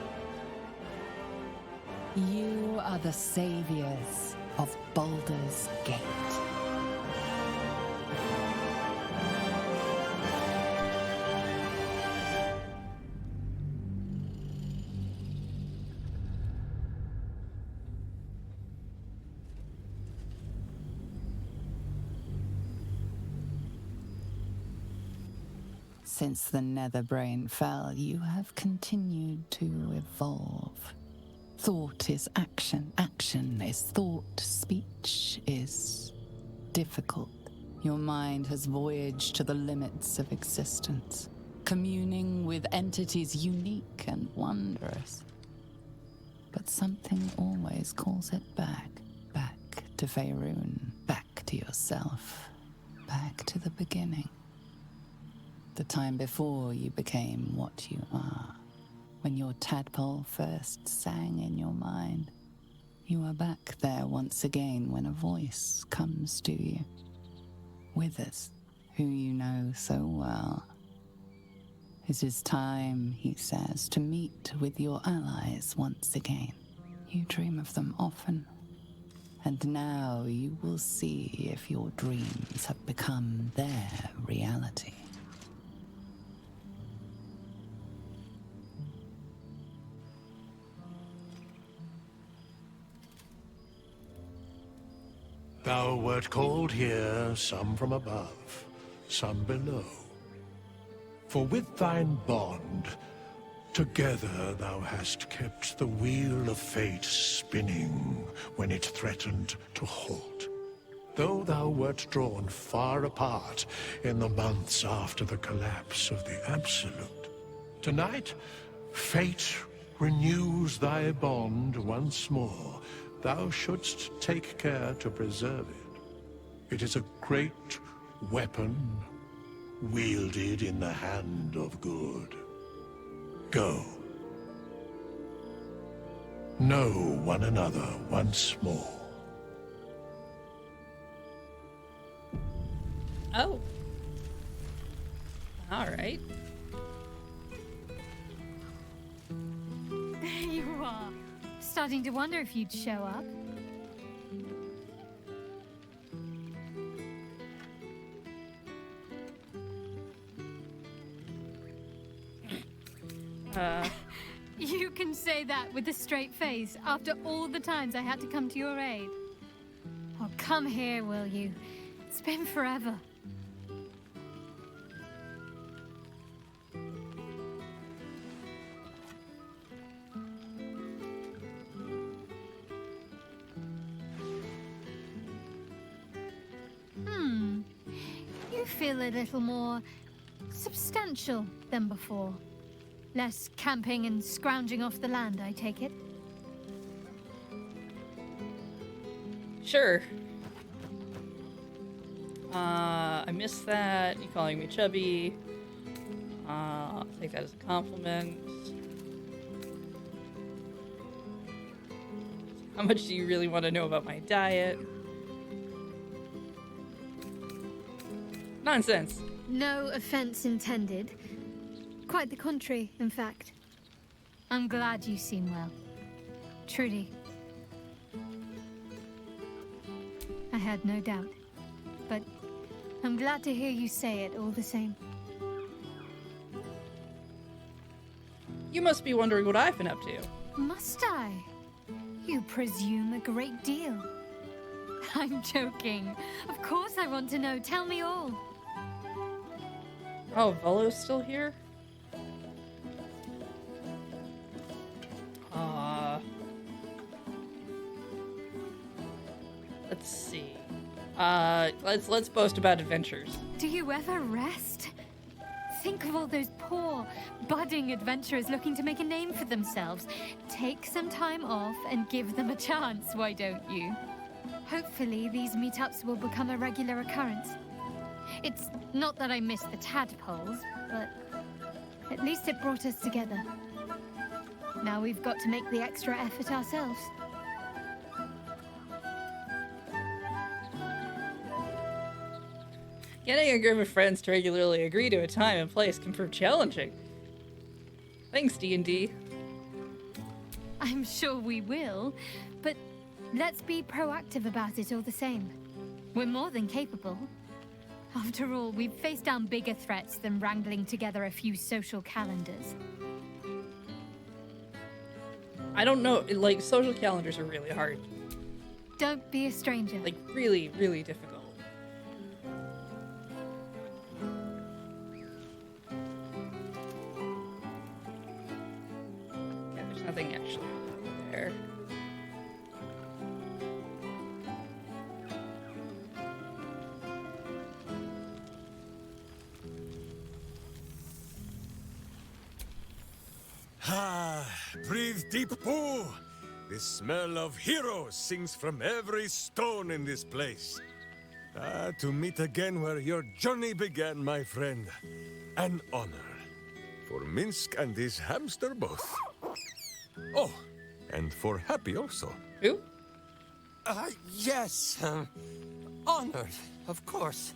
G: You are the saviors of Baldur's Gate. Since the Netherbrain fell, you have continued to evolve. Thought is action, action is thought, speech is difficult. Your mind has voyaged to the limits of existence, communing with entities unique and wondrous. But something always calls it back to Faerun, back to yourself, back to the beginning. The time before you became what you are. When your tadpole first sang in your mind, you are back there once again when a voice comes to you. Withers, who you know so well. It is time, he says, to meet with your allies once again. You dream of them often, and now you will see if your dreams have become their reality.
M: Thou wert called here, some from above, some below. For with thine bond, Together thou hast kept the wheel of fate spinning when it threatened to halt. Though thou wert drawn far apart in the months after the collapse of the Absolute, tonight fate renews thy bond once more. Thou shouldst take care to preserve it. It is a great weapon wielded in the hand of good. Go. Know one another once more.
A: Oh. All right.
F: There you are. Starting to wonder if you'd show up. You can say that with a straight face after all the times I had to come to your aid. Oh, come here, will you? It's been forever. You feel a little more substantial than before. Less camping and scrounging off the land, I take it?
A: Sure. I missed that. You calling me chubby. I'll take that as a compliment. How much do you really want to know about my diet? Nonsense.
F: No offense intended. Quite the contrary, in fact. I'm glad you seem well. Truly. I had no doubt. But I'm glad to hear you say it all the same.
A: You must be wondering what I've been up to.
F: Must I? You presume a great deal. I'm joking. Of course I want to know. Tell me all.
A: Oh, Volo's still here? Let's see. Let's boast about adventures.
F: Do you ever rest? Think of all those poor, budding adventurers looking to make a name for themselves. Take some time off and give them a chance, why don't you? Hopefully these meetups will become a regular occurrence. It's not that I miss the tadpoles, but at least it brought us together. Now we've got to make the extra effort ourselves.
A: Getting a group of friends to regularly agree to a time and place can prove challenging. Thanks, D&D.
F: I'm sure we will, but let's be proactive about it all the same. We're more than capable. After all, we've faced down bigger threats than wrangling together a few social calendars.
A: I don't know, like, social calendars are really hard.
F: Don't be a stranger.
A: Like, really, really difficult. Yeah, there's nothing actually over there.
E: Ah, breathe deep, Pooh. The smell of heroes sings from every stone in this place. Ah, to meet again where your journey began, my friend. An honor. For Minsk and his hamster both. Oh, and for Happy also.
A: Who?
H: Yes. Honored, of course.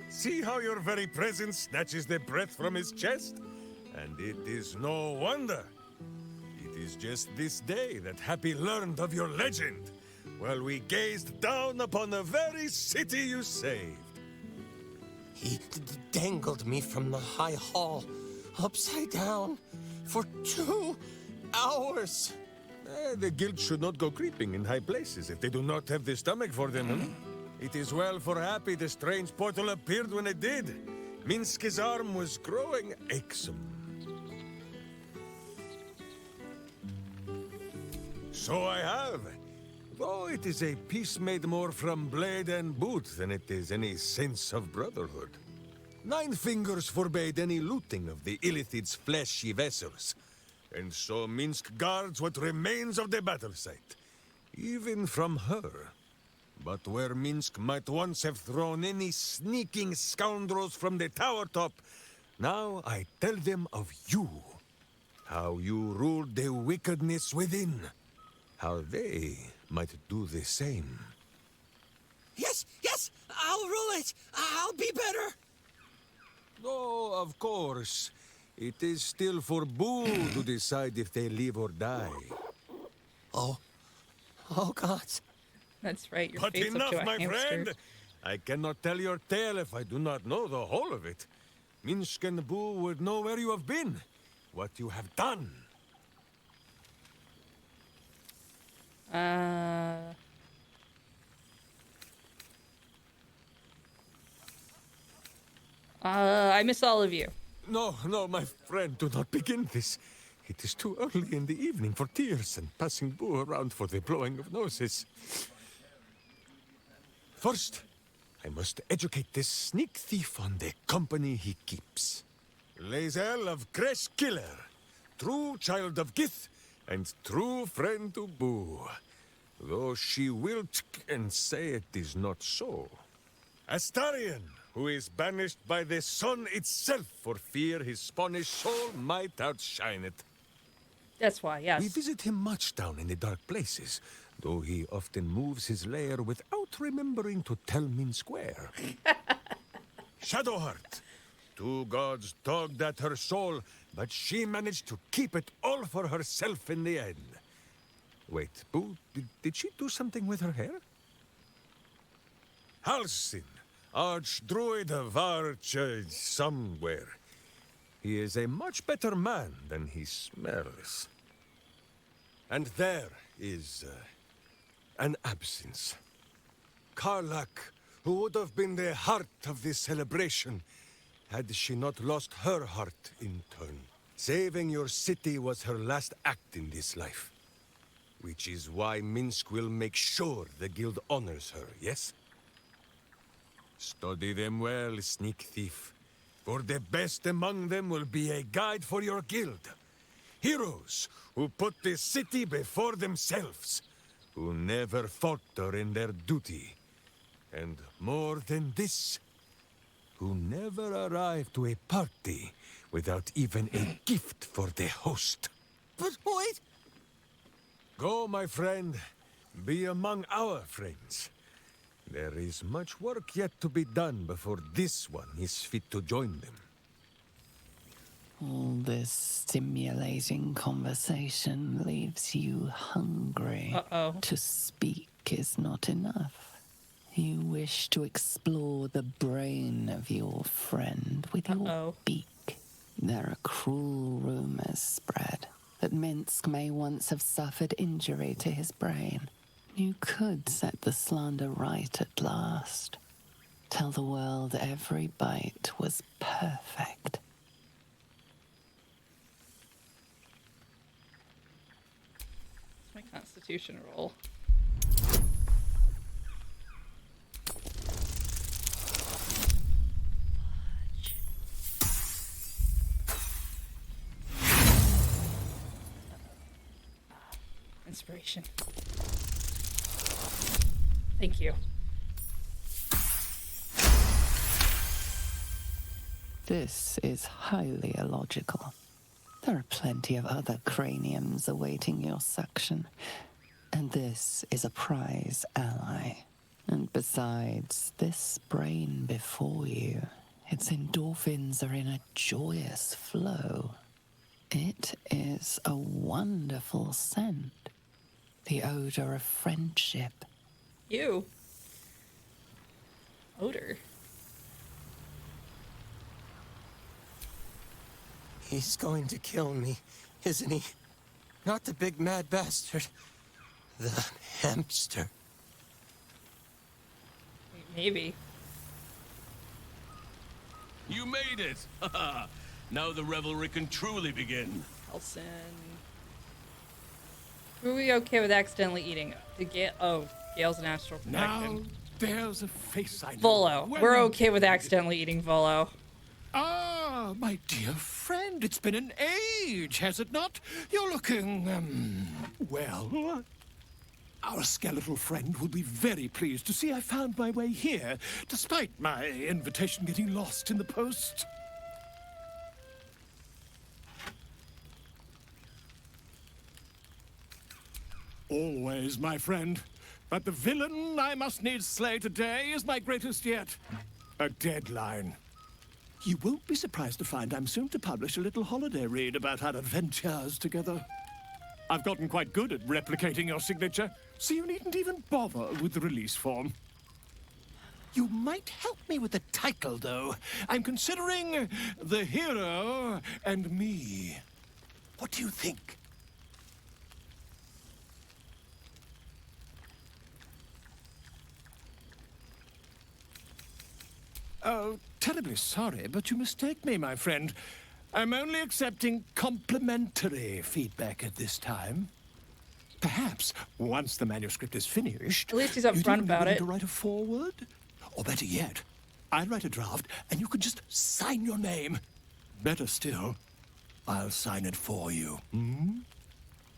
E: See how your very presence snatches the breath from his chest? And it is no wonder. It is just this day that Happy learned of your legend, while we gazed down upon the very city you saved.
H: He dangled me from the high hall, upside down, for 2 hours.
E: The guild should not go creeping in high places if they do not have the stomach for them. It is well for Happy the strange portal appeared when it did. Minsk's arm was growing achesome. So I have. Though it is a peace made more from blade and boot than it is any sense of brotherhood. 9 fingers forbade any looting of the Illithid's fleshy vessels. And so Minsk guards what remains of the battle site. Even from her. But where Minsk might once have thrown any sneaking scoundrels from the tower top, now I tell them of you. How you ruled the wickedness within. How they might do the same.
H: Yes, yes, I'll rule it. I'll be better.
E: Oh, of course. It is still for Boo to decide if they live or die.
H: Oh gods.
A: That's right, your
E: But
A: fate's
E: enough,
A: up to a
E: my
A: hamster.
E: friend. I cannot tell your tale if I do not know the whole of it. Minsk and Boo would know where you have been, what you have done.
A: I miss all of you.
E: No, no, my friend, do not begin this. It is too early in the evening for tears and passing Boo around for the blowing of noses. First, I must educate this sneak thief on the company he keeps. Lae'zel of Kresh Killer, true child of Gith, and true friend to Boo. Though she will and say it is not so. Astarion, who is banished by the sun itself for fear his Spanish soul might outshine it.
A: That's why, yes.
E: We visit him much down in the dark places, though he often moves his lair without remembering to tell Minsk where. Shadowheart. 2 gods dogged at her soul, but she managed to keep it all for herself in the end. Wait, Boo, did she do something with her hair? Halsin, Archdruid of Arch... somewhere. He is a much better man than he smells. And there is... an absence. Karlak, who would have been the heart of this celebration, had she not lost her heart in turn. Saving your city was her last act in this life. Which is why Minsk will make sure the guild honors her, yes? Study them well, sneak thief. For the best among them will be a guide for your guild. Heroes who put the city before themselves. Who never falter in their duty. And more than this, who never arrive to a party without even a gift for the host.
H: But wait!
E: Go, my friend. Be among our friends. There is much work yet to be done before this one is fit to join them.
G: All this stimulating conversation leaves you hungry.
A: Uh-oh.
G: To speak is not enough. You wish to explore the brain of your friend with your beak. There are cruel rumors spread that Minsk may once have suffered injury to his brain. You could set the slander right at last. Tell the world every bite was perfect.
A: It's my constitution roll. Inspiration. Thank you.
G: This is highly illogical. There are plenty of other craniums awaiting your suction. And this is a prize ally. And besides, this brain before you, its endorphins are in a joyous flow. It is a wonderful scent. The odor of friendship.
A: You. Odor.
H: He's going to kill me, isn't he? Not the big mad bastard. The hamster.
A: Maybe.
L: You made it! Now the revelry can truly begin.
A: Elson. Who are we okay with accidentally eating? Gale's an astral protection.
M: Now, there's a face I know.
A: Volo.
M: well
A: We're okay with
M: indeed.
A: accidentally eating Volo.
M: Ah, my dear friend, it's been an age, has it not? You're looking, well. Our skeletal friend will be very pleased to see I found my way here, despite my invitation getting lost in the post. Always, my friend. But the villain I must needs slay today is my greatest yet. A deadline. You won't be surprised to find I'm soon to publish a little holiday read about our adventures together. I've gotten quite good at replicating your signature, so you needn't even bother with the release form. You might help me with the title, though. I'm considering The Hero and Me. What do you think? Oh, terribly sorry, but you mistake me, my friend. I'm only accepting complimentary feedback at this time. Perhaps, once the manuscript is finished...
A: At least he's upfront about it.
M: To write a foreword? Or better yet, I'll write a draft and you can just sign your name. Better still, I'll sign it for you. Hmm?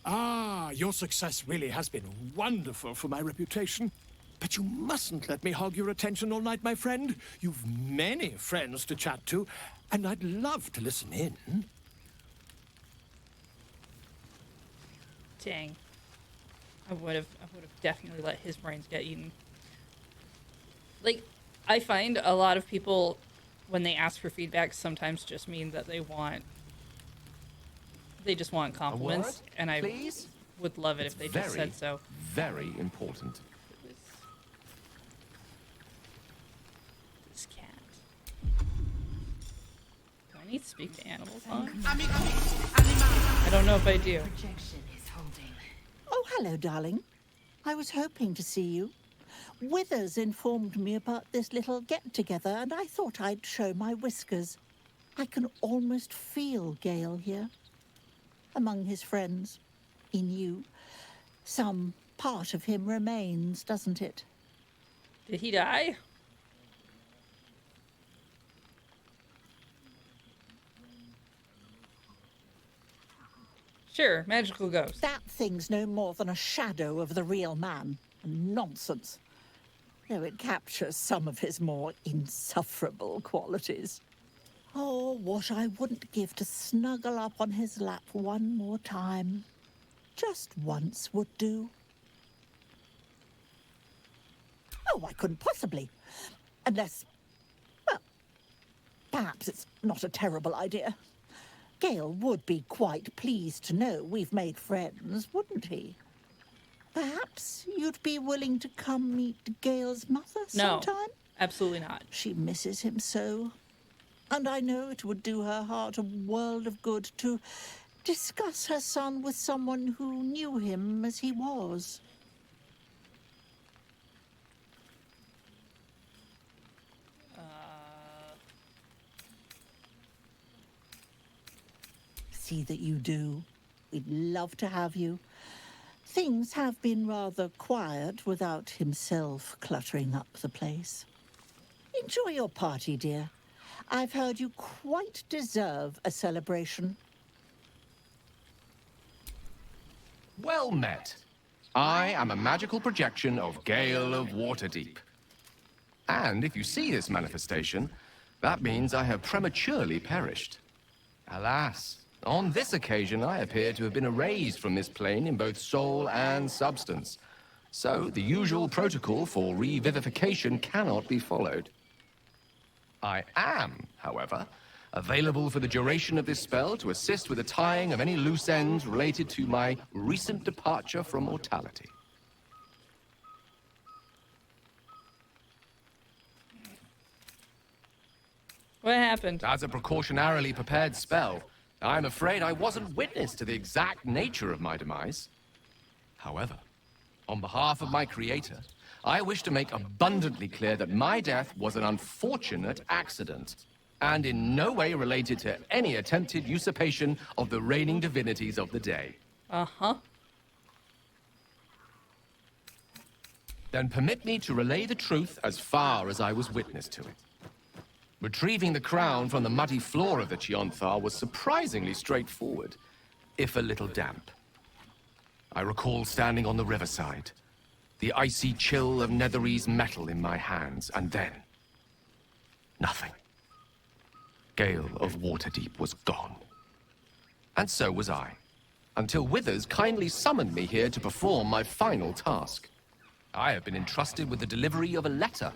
M: Ah, your success really has been wonderful for my reputation. But you mustn't let me hog your attention all night, my friend. You've many friends to chat to, and I'd love to listen in.
A: Dang. I would have definitely let his brains get eaten. Like, I find a lot of people, when they ask for feedback, sometimes just mean that they just want compliments, and I
K: please?
A: would love it if they just said so.
K: Very important.
A: This cat. Do I need to speak to animals on? I don't know if I do.
N: Oh, hello, darling. I was hoping to see you. Withers informed me about this little get-together, and I thought I'd show my whiskers. I can almost feel Gale here. Among his friends. In you. Some part of him remains, doesn't it?
A: Did he die? Sure, magical ghost.
N: That thing's no more than a shadow of the real man. Nonsense. Though it captures some of his more insufferable qualities. Oh, what I wouldn't give to snuggle up on his lap one more time. Just once would do. Oh, I couldn't possibly. Unless, well, perhaps it's not a terrible idea. Gale would be quite pleased to know we've made friends, wouldn't he? Perhaps you'd be willing to come meet Gale's mother sometime?
A: No, absolutely not.
N: She misses him so. And I know it would do her heart a world of good to discuss her son with someone who knew him as he was. See that you do. We'd love to have you. Things have been rather quiet without himself cluttering up the place. Enjoy your party, dear. I've heard you quite deserve a celebration.
K: Well met. I am a magical projection of Gale of Waterdeep. And if you see this manifestation, that means I have prematurely perished. Alas, on this occasion I appear to have been erased from this plane in both soul and substance. So the usual protocol for revivification cannot be followed. I am, however, available for the duration of this spell to assist with the tying of any loose ends related to my recent departure from mortality.
A: What happened?
K: As a precautionarily prepared spell, I'm afraid I wasn't witness to the exact nature of my demise. However, On behalf of my creator, I wish to make abundantly clear that my death was an unfortunate accident, and in no way related to any attempted usurpation of the reigning divinities of the day.
A: Uh-huh.
K: Then permit me to relay the truth as far as I was witness to it. Retrieving the crown from the muddy floor of the Chionthar was surprisingly straightforward, if a little damp. I recall standing on the riverside, the icy chill of Netherese metal in my hands, and then... nothing. Gale of Waterdeep was gone. And so was I, until Withers kindly summoned me here to perform my final task. I have been entrusted with the delivery of a letter,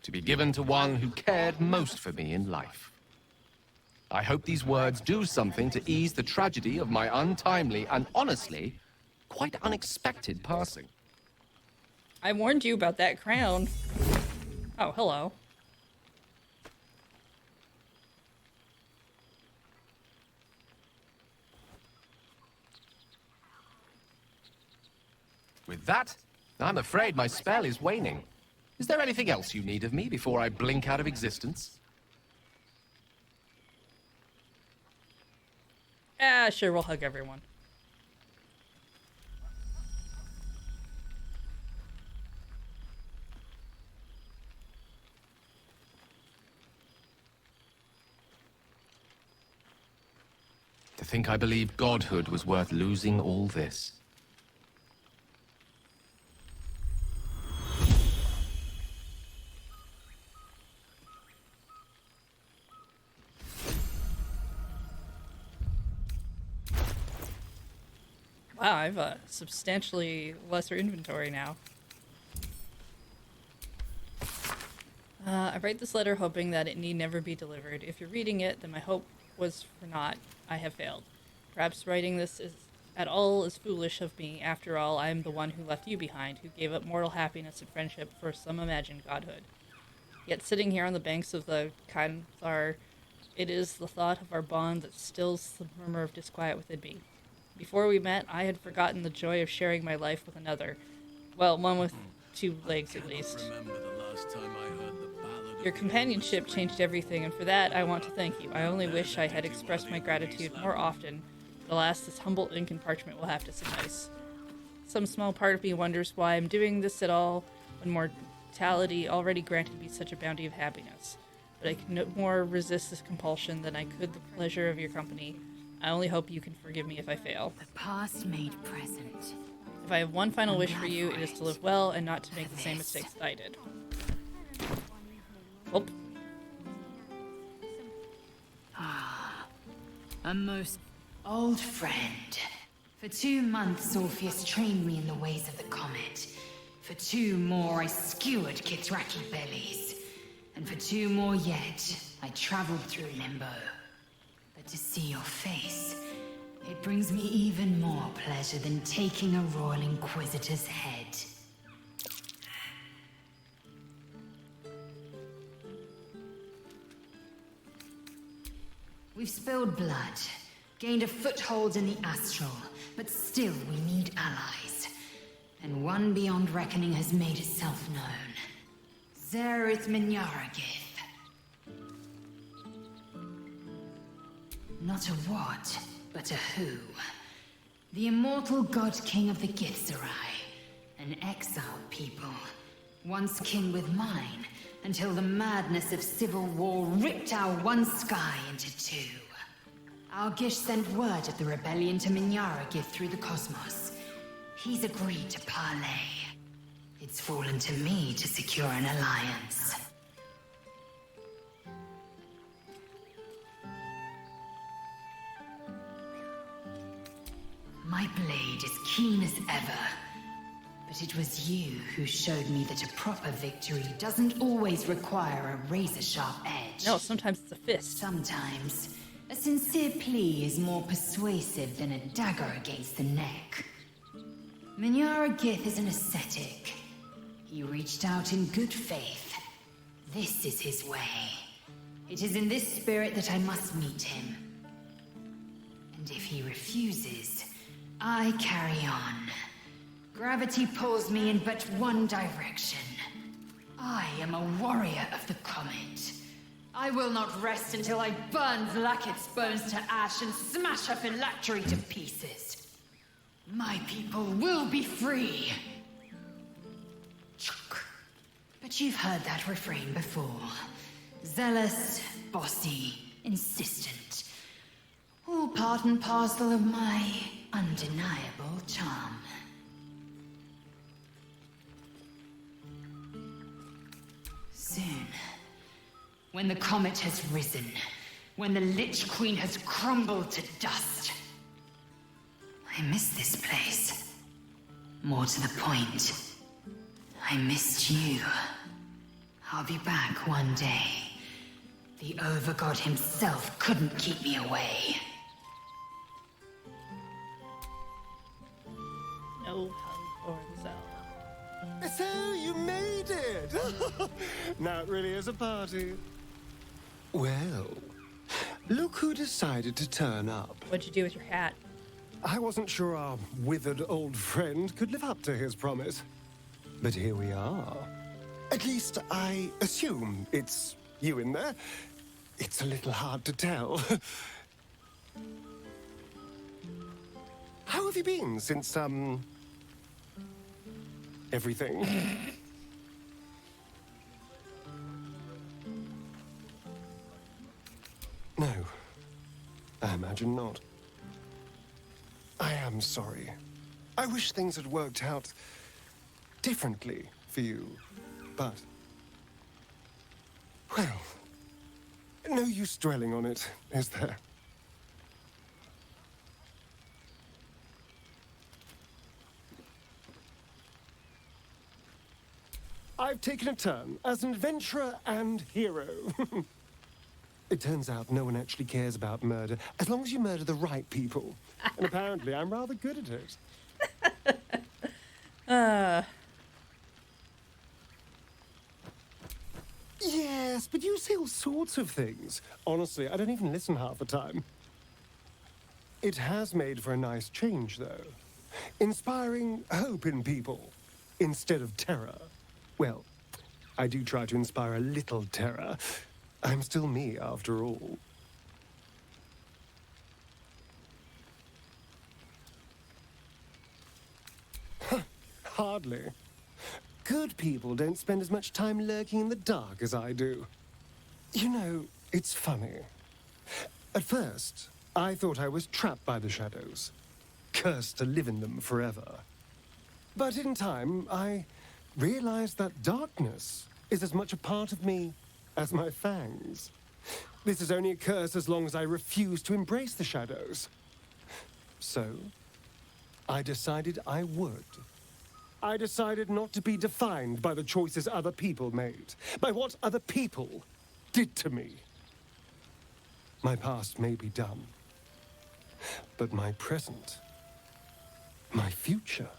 K: to be given to one who cared most for me in life. I hope these words do something to ease the tragedy of my untimely and honestly, quite unexpected passing.
A: I warned you about that crown. Oh, hello.
K: With that, I'm afraid my spell is waning. Is there anything else you need of me before I blink out of existence?
A: Sure, we'll hug everyone.
K: To think I believed godhood was worth losing all this.
A: Wow, I have a substantially lesser inventory now. I write this letter hoping that it need never be delivered. If you're reading it, then my hope was for naught. I have failed. Perhaps writing this is at all is foolish of me. After all, I am the one who left you behind, who gave up mortal happiness and friendship for some imagined godhood. Yet sitting here on the banks of the Chionthar, it is the thought of our bond that stills the murmur of disquiet within me. Before we met, I had forgotten the joy of sharing my life with another. Well, one with 2 legs at least. Your companionship changed everything, and for that I want to thank you. I only wish I had expressed my gratitude more often, but alas, this humble ink and parchment will have to suffice. Some small part of me wonders why I'm doing this at all, when mortality already granted me such a bounty of happiness. But I can no more resist this compulsion than I could the pleasure of your company. I only hope you can forgive me if I fail.
I: The past made present.
A: If I have one final wish for you, it is to live well and not to make the same mistakes that I did. Oh.
I: A most old friend. For 2 months, Orpheus trained me in the ways of the comet. For 2 more, I skewered Kithraki bellies. And for 2 more yet, I traveled through Limbo. But to see your face, it brings me even more pleasure than taking a Royal Inquisitor's head. We've spilled blood, gained a foothold in the astral, but still we need allies. And one beyond reckoning has made itself known. Zerith Minyaragith. Not a what, but a who. The immortal god king of the Githzerai. An exiled people. Once kin with mine, until the madness of civil war ripped our one sky into 2. Algish sent word of the rebellion to Minyaragith through the cosmos. He's agreed to parley. It's fallen to me to secure an alliance. My blade is keen as ever. But it was you who showed me that a proper victory doesn't always require a razor-sharp edge.
A: No, sometimes it's a fist.
I: Sometimes, a sincere plea is more persuasive than a dagger against the neck. Minyaragith is an ascetic. He reached out in good faith. This is his way. It is in this spirit that I must meet him. And if he refuses, I carry on. Gravity pulls me in but one direction. I am a warrior of the comet. I will not rest until I burn Vlaakith's bones to ash and smash her phylactery to pieces. My people will be free. But you've heard that refrain before. Zealous, bossy, insistent. All part and parcel of my undeniable charm. Soon, when the comet has risen, when the Lich Queen has crumbled to dust, I miss this place. More to the point, I missed you. I'll be back one day. The Overgod himself couldn't keep me away.
A: No hug for Zell.
H: So you made it! Now it really is a party. Well, look who decided to turn up.
A: What'd you do with your hat?
H: I wasn't sure our withered old friend could live up to his promise. But here we are. At least I assume it's you in there. It's a little hard to tell. How have you been since, everything? No, I imagine not. I am sorry. I wish things had worked out differently for you, but... well, no use dwelling on it, is there? I've taken a turn as an adventurer and hero. It turns out no one actually cares about murder, as long as you murder the right people. And apparently I'm rather good at it. Yes, but you say all sorts of things. Honestly, I don't even listen half the time. It has made for a nice change, though. Inspiring hope in people, instead of terror. Well, I do try to inspire a little terror. I'm still me, after all. Hardly. Good people don't spend as much time lurking in the dark as I do. You know, it's funny. At first, I thought I was trapped by the shadows, cursed to live in them forever. But in time, I realized that darkness is as much a part of me as my fangs. This is only a curse as long as I refuse to embrace the shadows. So, I decided I would. I decided not to be defined by the choices other people made, by what other people did to me. My past may be done, but my present, my future,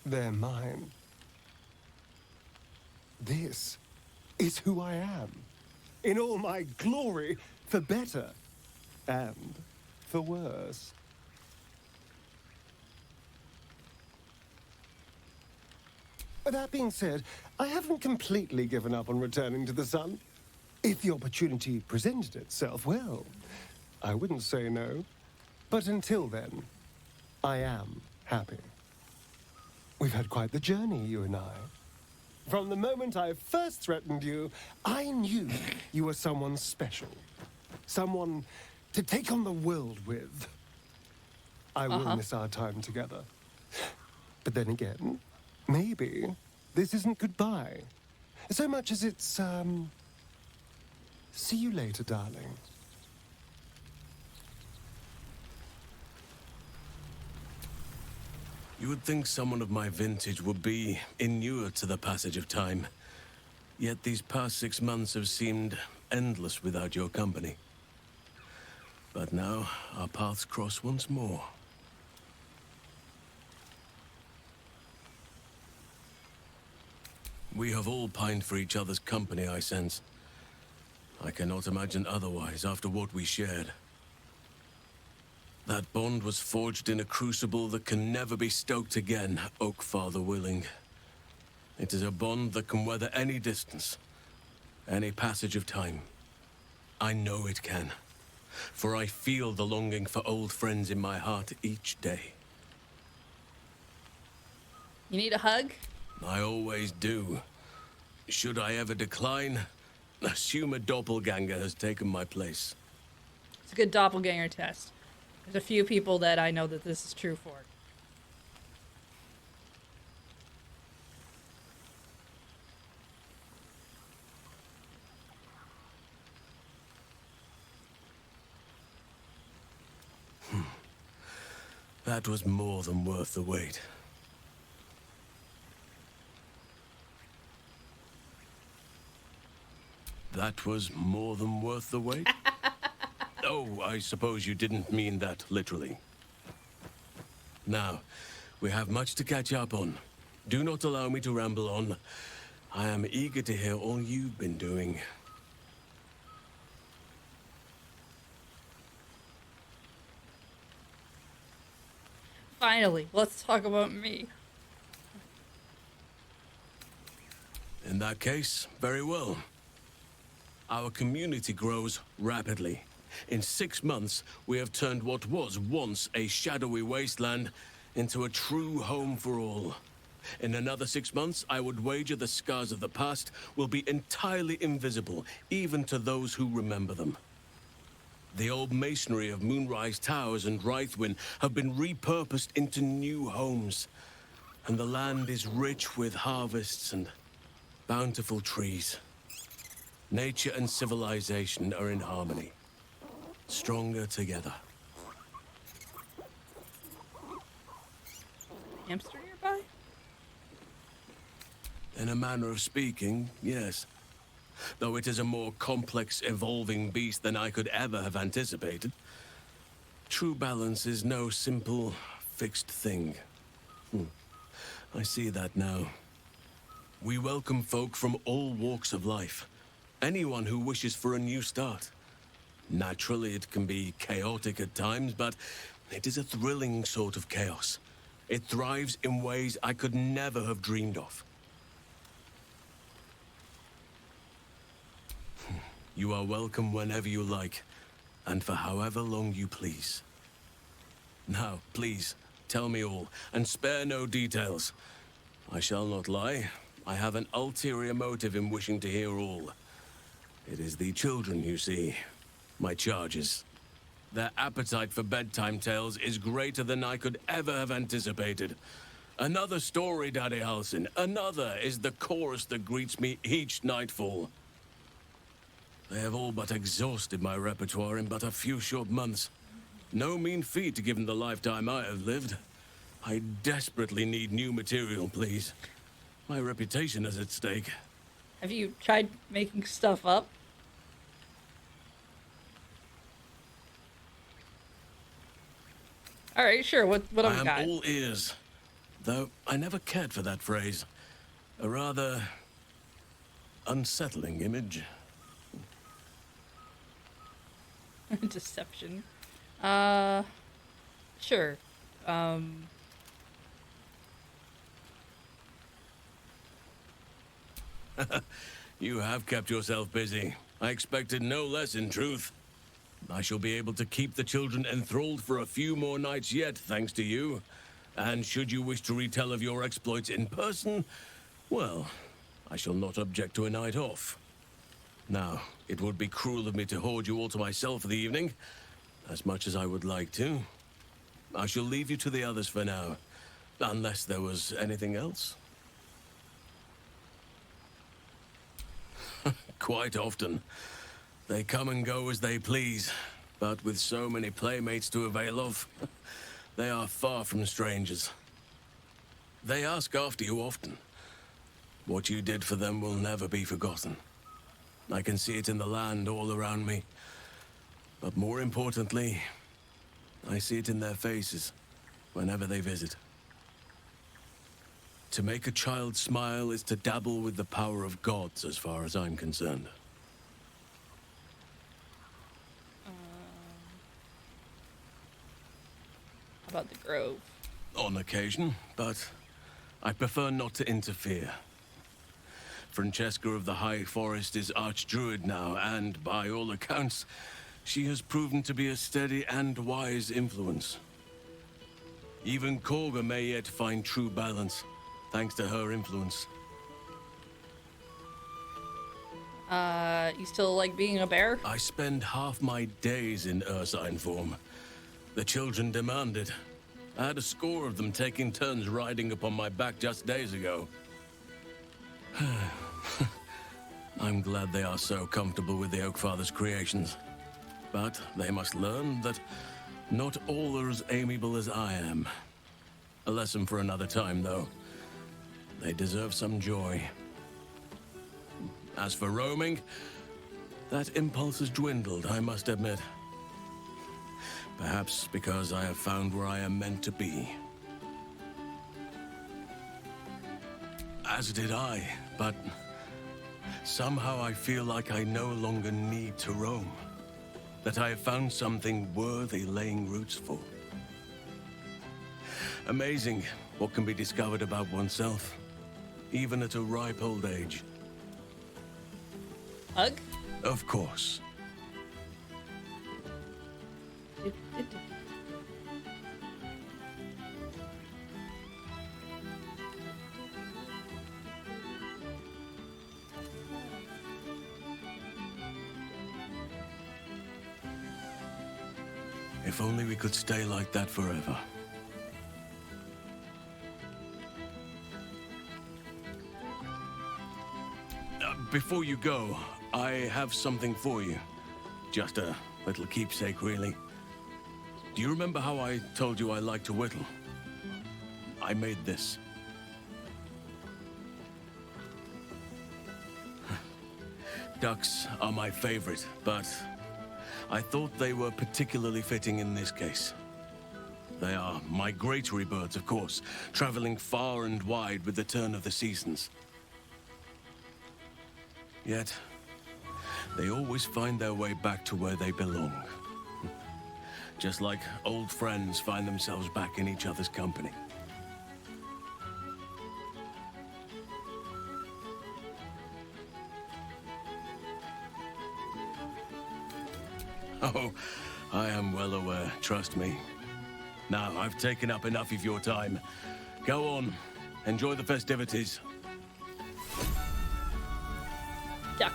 H: they're mine. This is who I am, in all my glory, for better and for worse. That being said, I haven't completely given up on returning to the sun. If the opportunity presented itself, well, I wouldn't say no. But until then, I am happy. We've had quite the journey, you and I. From the moment I first threatened you, I knew you were someone special. Someone to take on the world with. I will miss our time together. But then again, maybe this isn't goodbye. So much as it's, see you later, darling.
L: You would think someone of my vintage would be inured to the passage of time. Yet these past 6 months have seemed endless without your company. But now, our paths cross once more. We have all pined for each other's company, I sense. I cannot imagine otherwise after what we shared. That bond was forged in a crucible that can never be stoked again, Oak Father willing. It is a bond that can weather any distance, any passage of time. I know it can, for I feel the longing for old friends in my heart each day.
A: You need a hug?
L: I always do. Should I ever decline, assume a doppelganger has taken my place.
A: It's a good doppelganger test. There's a few people that I know that this is true for.
L: That was more than worth the wait. That was more than worth the wait? Oh, I suppose you didn't mean that literally. Now, we have much to catch up on. Do not allow me to ramble on. I am eager to hear all you've been doing.
A: Finally, let's talk about me.
L: In that case, very well. Our community grows rapidly. In 6 months, we have turned what was once a shadowy wasteland into a true home for all. In another 6 months, I would wager the scars of the past will be entirely invisible, even to those who remember them. The old masonry of Moonrise Towers and Rythwin have been repurposed into new homes, and the land is rich with harvests and bountiful trees. Nature and civilization are in harmony, stronger together.
A: Hamster nearby?
L: In a manner of speaking, yes. Though it is a more complex, evolving beast than I could ever have anticipated. True balance is no simple, fixed thing. I see that now. We welcome folk from all walks of life. Anyone who wishes for a new start. Naturally, it can be chaotic at times, but it is a thrilling sort of chaos. It thrives in ways I could never have dreamed of. You are welcome whenever you like, and for however long you please. Now, please, tell me all, and spare no details. I shall not lie. I have an ulterior motive in wishing to hear all. It is the children, you see. My charges. Their appetite for bedtime tales is greater than I could ever have anticipated. Another story, Daddy Halsin. Another is the chorus that greets me each nightfall. They have all but exhausted my repertoire in but a few short months. No mean feat given the lifetime I have lived. I desperately need new material, please. My reputation is at stake.
A: Have you tried making stuff up? All right, sure. What have we got?
L: I am all ears. Though I never cared for that phrase. A rather unsettling image.
A: Deception. Sure.
L: You have kept yourself busy. I expected no less, in truth. I shall be able to keep the children enthralled for a few more nights yet, thanks to you. And should you wish to retell of your exploits in person, well, I shall not object to a night off. Now, it would be cruel of me to hoard you all to myself for the evening, as much as I would like to. I shall leave you to the others for now, unless there was anything else. Quite often. They come and go as they please, but with so many playmates to avail of, they are far from strangers. They ask after you often. What you did for them will never be forgotten. I can see it in the land all around me. But more importantly, I see it in their faces whenever they visit. To make a child smile is to dabble with the power of gods, as far as I'm concerned.
A: about the grove.
L: On occasion, but I prefer not to interfere. Francesca of the High Forest is Archdruid now, and by all accounts, she has proven to be a steady and wise influence. Even Korga may yet find true balance, thanks to her influence.
A: You still like being a bear?
L: I spend half my days in ursine form. The children demand it. I had a score of them taking turns riding upon my back just days ago. I'm glad they are so comfortable with the Oakfather's creations. But they must learn that not all are as amiable as I am. A lesson for another time, though. They deserve some joy. As for roaming, that impulse has dwindled, I must admit. Perhaps because I have found where I am meant to be. As did I, but somehow I feel like I no longer need to roam. That I have found something worthy laying roots for. Amazing what can be discovered about oneself, even at a ripe old age.
A: Hug?
L: Of course. If only we could stay like that forever. Before you go, I have something for you. Just a little keepsake, really. Do you remember how I told you I like to whittle? I made this. Ducks are my favorite, but I thought they were particularly fitting in this case. They are migratory birds, of course, traveling far and wide with the turn of the seasons. Yet, they always find their way back to where they belong. Just like old friends find themselves back in each other's company. Oh, I am well aware, trust me. Now, I've taken up enough of your time. Go on, enjoy the festivities.
A: Duck.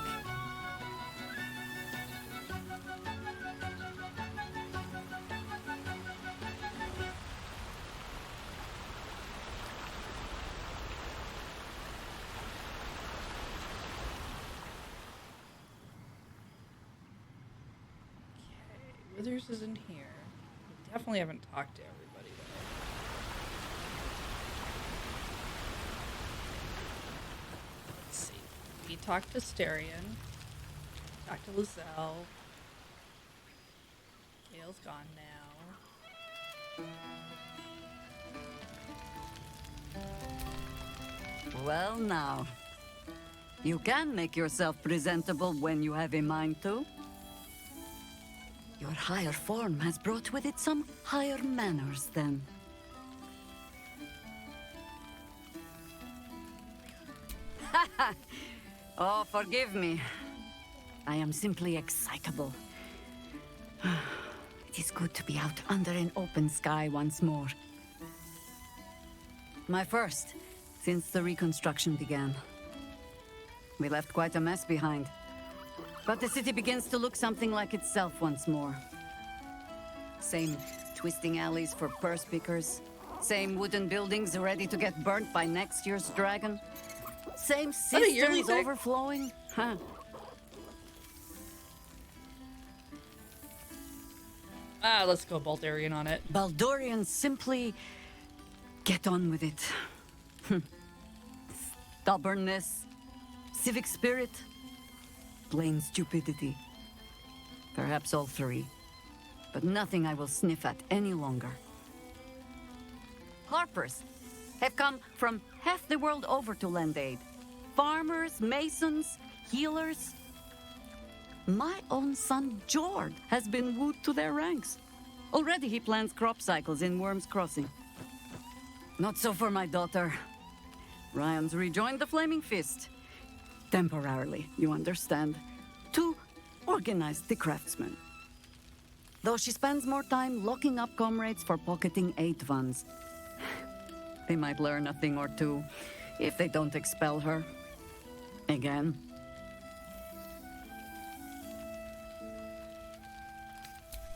A: Withers is in here. We definitely haven't talked to everybody though. Let's see. We talked to Starion. Talked to Lizelle. Gale's gone now.
O: Well now. You can make yourself presentable when you have a mind to. Your higher form has brought with it some higher manners, then. Oh, forgive me. I am simply excitable. It is good to be out under an open sky once more. My first, since the reconstruction began. We left quite a mess behind. But the city begins to look something like itself once more. Same twisting alleys for purse pickers. Same wooden buildings ready to get burnt by next year's dragon. Same cisterns overflowing. Huh.
A: Let's go Baldurian on it.
O: Baldurians simply get on with it. Stubbornness, civic spirit, plain stupidity. Perhaps all three. But nothing I will sniff at any longer. Harpers have come from half the world over to lend aid. Farmers, masons, healers. My own son, Jord, has been wooed to their ranks. Already he plans crop cycles in Worm's Crossing. Not so for my daughter. Ryan's rejoined the Flaming Fist. Temporarily, you understand. To organize the craftsmen. Though she spends more time locking up comrades for pocketing 8 ones. They might learn a thing or two, if they don't expel her. Again.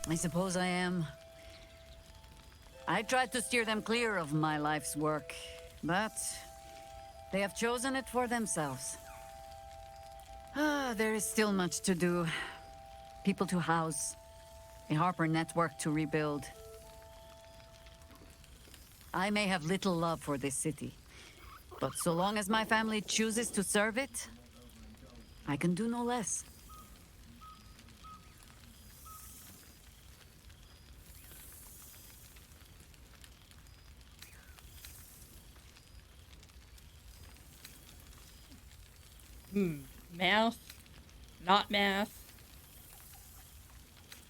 O: I suppose I am. I tried to steer them clear of my life's work, but they have chosen it for themselves. There is still much to do. People to house, a Harper network to rebuild. I may have little love for this city, but so long as my family chooses to serve it, I can do no less.
A: Math? Not math?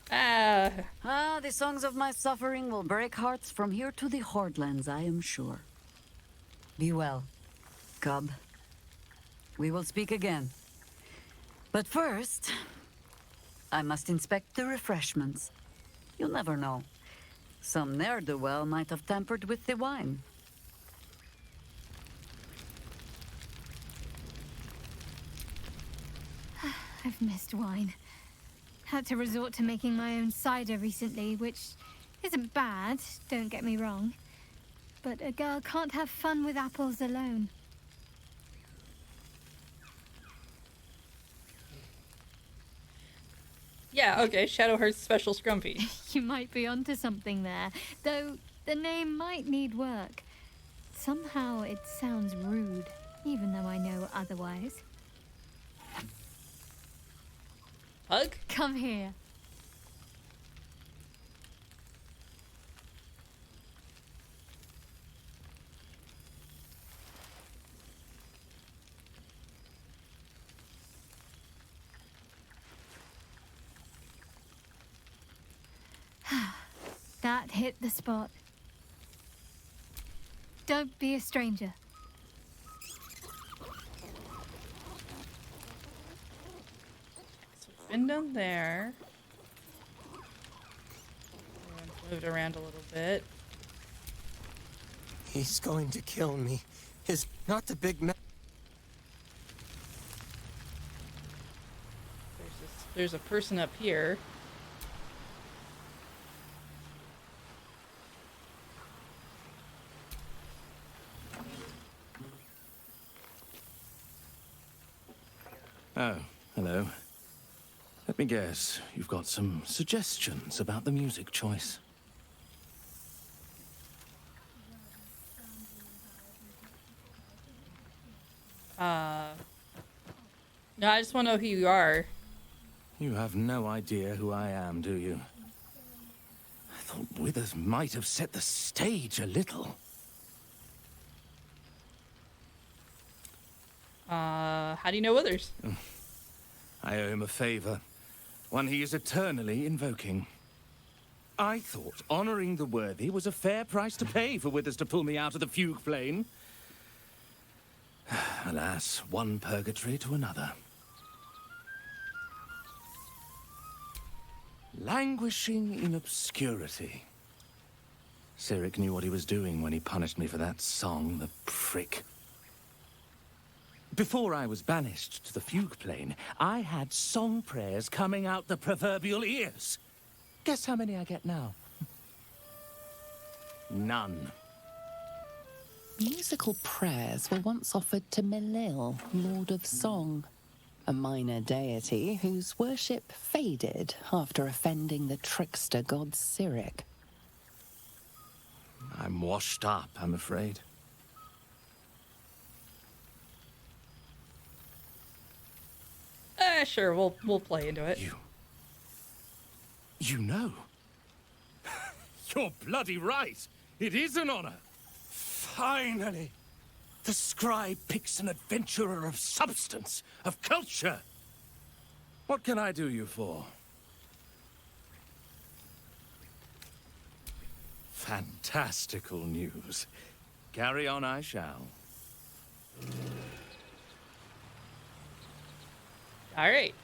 O: The songs of my suffering will break hearts from here to the Hordlands, I am sure. Be well, cub. We will speak again. But first, I must inspect the refreshments. You'll never know. Some ne'er-do-well might have tampered with the wine.
F: I've missed wine. Had to resort to making my own cider recently, which isn't bad, don't get me wrong. But a girl can't have fun with apples alone.
A: Yeah, okay, Shadowheart's special scrumpy.
F: You might be onto something there, though the name might need work. Somehow it sounds rude, even though I know otherwise.
A: Pug?
F: Come here. That hit the spot. Don't be a stranger.
A: So we've been down there. Everyone's moved around a little bit.
P: He's going to kill me. Is not the big man.
A: There's a person up here.
L: Oh, hello. Let me guess, you've got some suggestions about the music choice.
A: No, I just want to know who you are.
L: You have no idea who I am, do you? I thought Withers might have set the stage a little.
A: How do you know Withers?
L: I owe him a favor. One he is eternally invoking. I thought honoring the worthy was a fair price to pay for Withers to pull me out of the fugue plane. Alas, one purgatory to another. Languishing in obscurity. Cyric knew what he was doing when he punished me for that song, the prick. Before I was banished to the fugue plane, I had song prayers coming out the proverbial ears. Guess how many I get now? None.
G: Musical prayers were once offered to Melil, Lord of Song, a minor deity whose worship faded after offending the trickster god Cyric.
L: I'm washed up, I'm afraid.
A: Sure, we'll play into it.
L: You know? You're bloody right! It is an honor! Finally! The scribe picks an adventurer of substance, of culture! What can I do you for? fantastical news. Carry on I shall.
A: All right.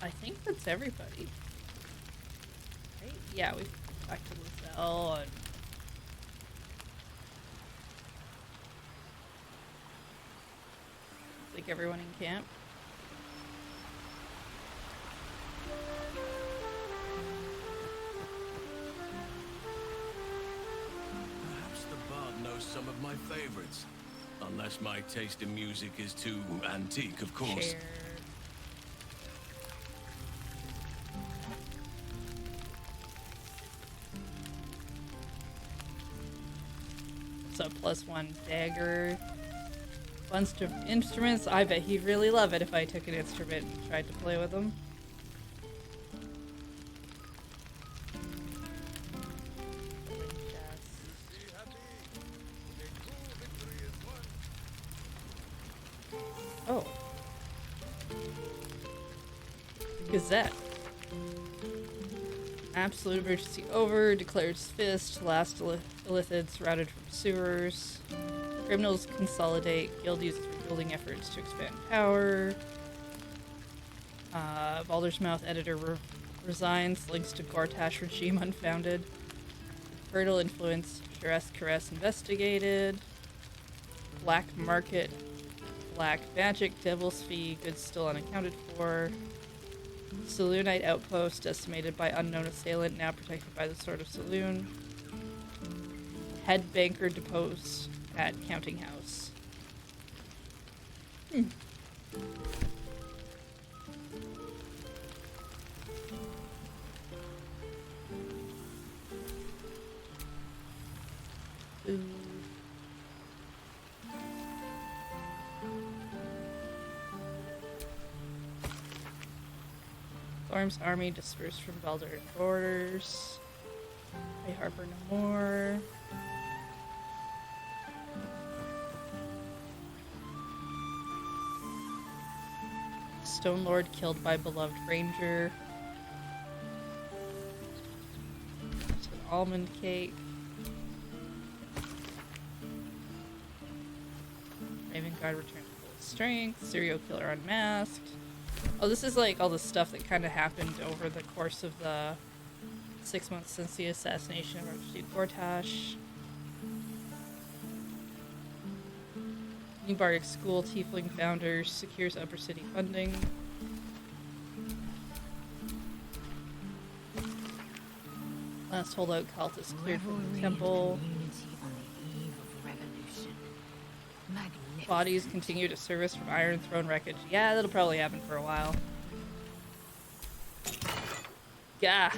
A: I think that's everybody. Right? Yeah, we've back to Lizelle and like everyone in camp.
L: Perhaps the bard knows some of my favorites. Unless my taste in music is too antique, of course.
A: Share. It's a +1 dagger. Bunch of instruments. I bet he'd really love it if I took an instrument and tried to play with them. Oh. Gazette. Absolute emergency over. Declares fist. Last illithids routed from sewers. Criminals consolidate. Guild uses rebuilding efforts to expand power. Baldur's Mouth editor resigns. Links to Gortash regime unfounded. Fertile influence. Duress caress investigated. Black market. Black magic. Devil's fee. Goods still unaccounted for. Saloonite outpost decimated by unknown assailant, now protected by the Sword of Saloon. Head banker deposed at counting house. Ooh. Storm's army dispersed from Baldur borders. I harbor no more. Stone Lord killed by beloved ranger. There's an almond cake. Raven Guard returned to full strength. Serial killer unmasked. Oh, this is like all the stuff that kind of happened over the course of the 6 months since the assassination of Archduke Gortash. New Bardic School Tiefling founder secures Upper City funding. Last holdout cultist cleared from the temple. Bodies continue to service from Iron Throne wreckage. Yeah, that'll probably happen for a while. Gah.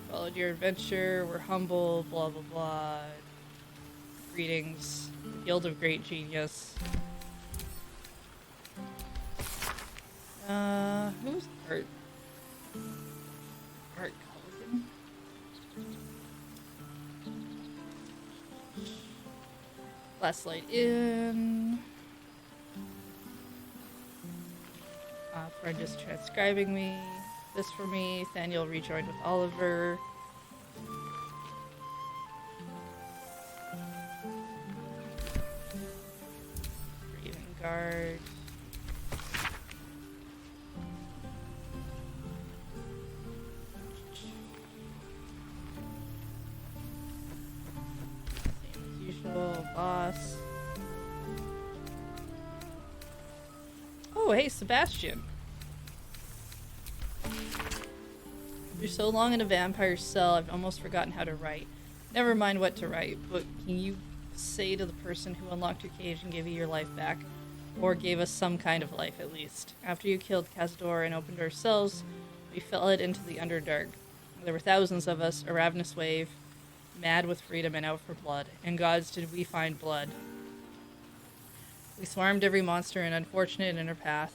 A: Followed your adventure. We're humble. Blah blah blah. Greetings, Guild of Great Genius. Who's Art? Art Culligan? Last Light Inn. Friend just transcribing me. This for me. Thaniel rejoined with Oliver. Raven Guard. Same as usual. Boss. Oh, hey, Sebastian. You're so long in a vampire cell, I've almost forgotten how to write. Never mind what to write, but can you say to the person who unlocked your cage and gave you your life back? Or gave us some kind of life, at least. After you killed Cazador and opened our cells, we fell it into the Underdark. There were thousands of us, a ravenous wave, mad with freedom and out for blood. And gods did we find blood. We swarmed every monster and unfortunate in our path,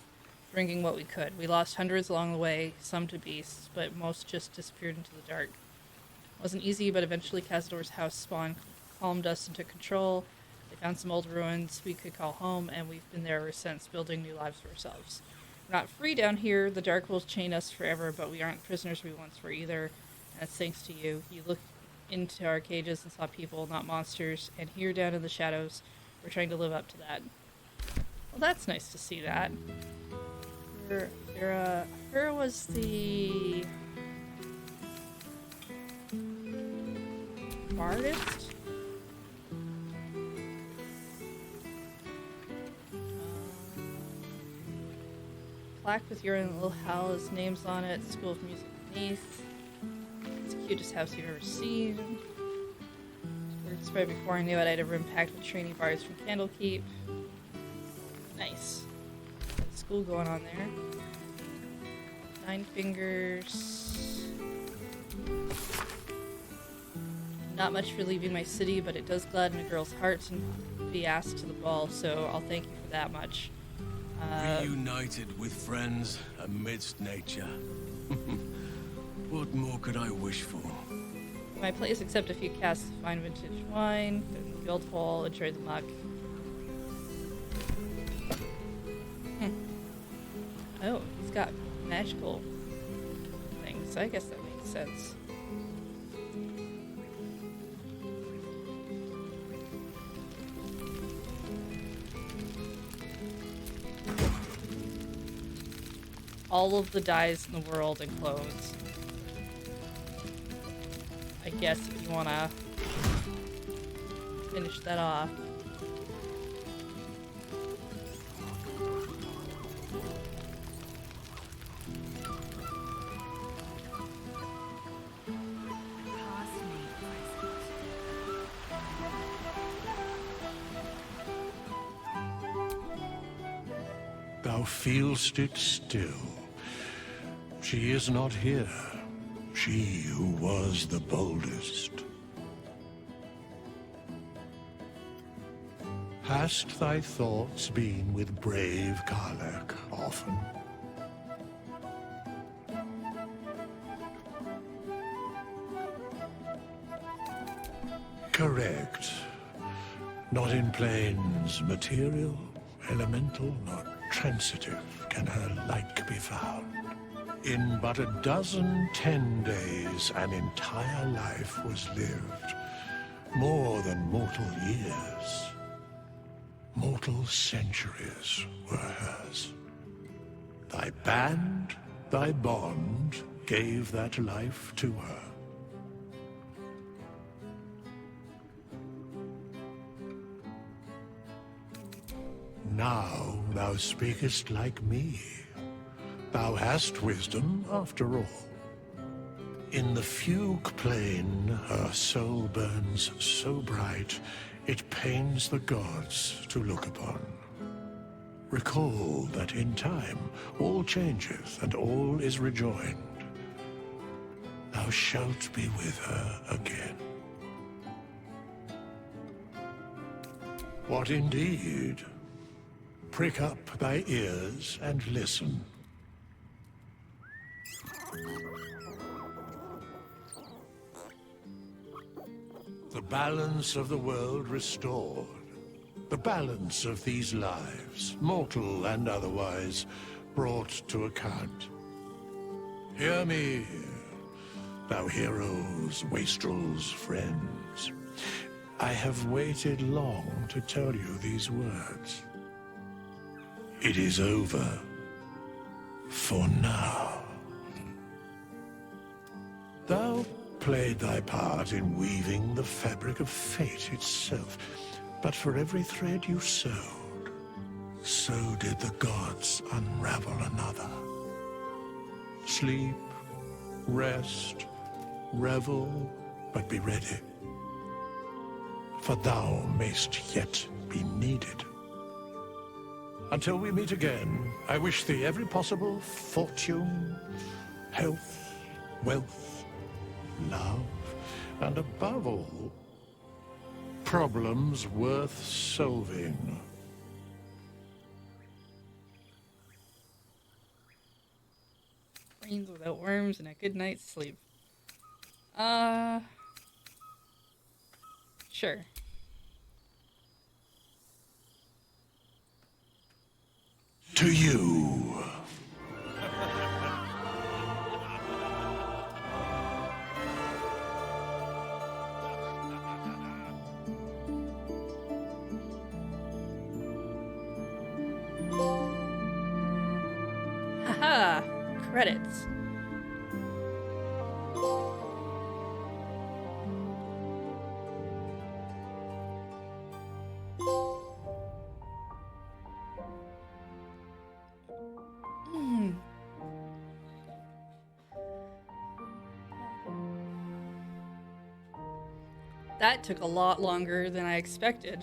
A: drinking what we could. We lost hundreds along the way, some to beasts, but most just disappeared into the dark. It wasn't easy, but eventually Cazador's house spawned calmed us and took control. They found some old ruins we could call home, and we've been there ever since, building new lives for ourselves. We're not free down here. The dark will chain us forever, but we aren't prisoners we once were either. And that's thanks to you. You looked into our cages and saw people, not monsters. And here down in the shadows, we're trying to live up to that. Well, that's nice to see that. Her was the artist. Plaque with your little house names on it. School of Music beneath. It's the cutest house you've ever seen. It's right before I knew it, I had a room packed with trainee bards from Candlekeep. Nice. School going on there. 9 fingers. Not much for leaving my city, but it does gladden a girl's heart to be asked to the ball, so I'll thank you for that much.
L: Reunited with friends amidst nature. What more could I wish for?
A: My place, except a few casks of fine vintage wine. There's the guild hall. Enjoy the muck. Oh, he's got magical things. I guess that makes sense. All of the dyes in the world and clothes. I guess if you want to finish that off.
M: Thou feelst it still. She is not here. She who was the boldest. Hast thy thoughts been with brave Karlach often? Correct. Not in planes material, elemental, nor transitive can her like be found. In but 10 days, an entire life was lived. More than mortal years. Mortal centuries were hers. Thy band, thy bond, gave that life to her. Now thou speakest like me. Thou hast wisdom, after all. In the fugue plain, her soul burns so bright, it pains the gods to look upon. Recall that in time, all changeth and all is rejoined. Thou shalt be with her again. What indeed? Prick up thy ears and listen. The balance of the world restored. The balance of these lives, mortal and otherwise, brought to account. Hear me, thou heroes, wastrels, friends. I have waited long to tell you these words. It is over. For now. Thou played thy part in weaving the fabric of fate itself, but for every thread you sewed, so did the gods unravel another. Sleep, rest, revel, but be ready, for thou mayst yet be needed. Until we meet again, I wish thee every possible fortune, health, wealth, love, and above all, problems worth solving.
A: Brains without worms and a good night's sleep. Sure.
M: To you.
A: Haha! Credits. That took a lot longer than I expected.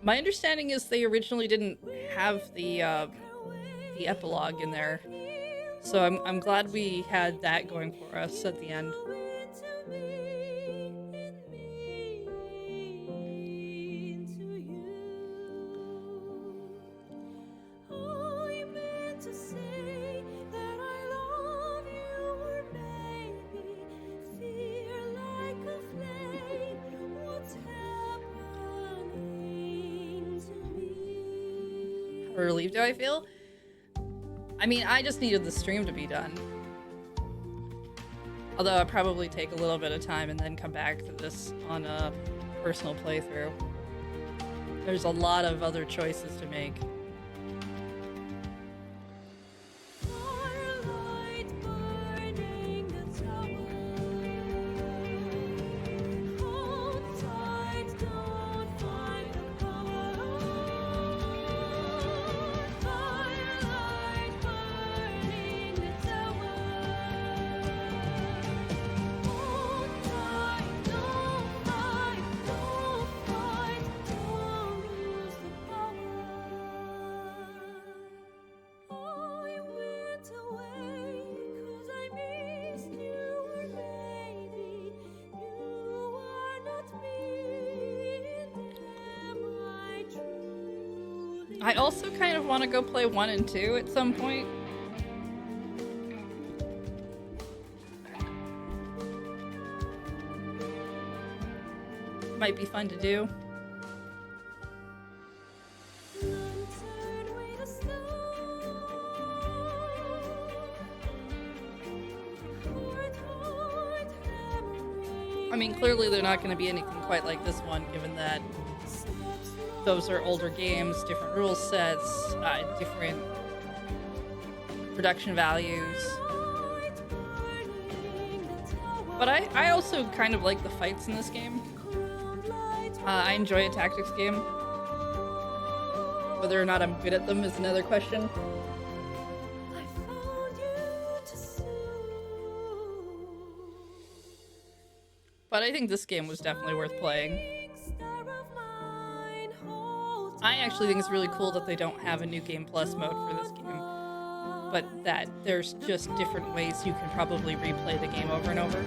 A: My understanding is they originally didn't have the epilogue in there, so I'm glad we had that going for us at the end. How relieved do I feel? I mean, I just needed the stream to be done. Although I'll probably take a little bit of time and then come back to this on a personal playthrough. There's a lot of other choices to make. I also kind of want to go play 1 and 2 at some point. Might be fun to do. I mean, clearly they're not going to be anything quite like this one, given that those are older games, different rule sets, different production values. But I also kind of like the fights in this game. I enjoy a tactics game. Whether or not I'm good at them is another question. But I think this game was definitely worth playing. I actually think it's really cool that they don't have a new game plus mode for this game, but that there's just different ways you can probably replay the game over and over.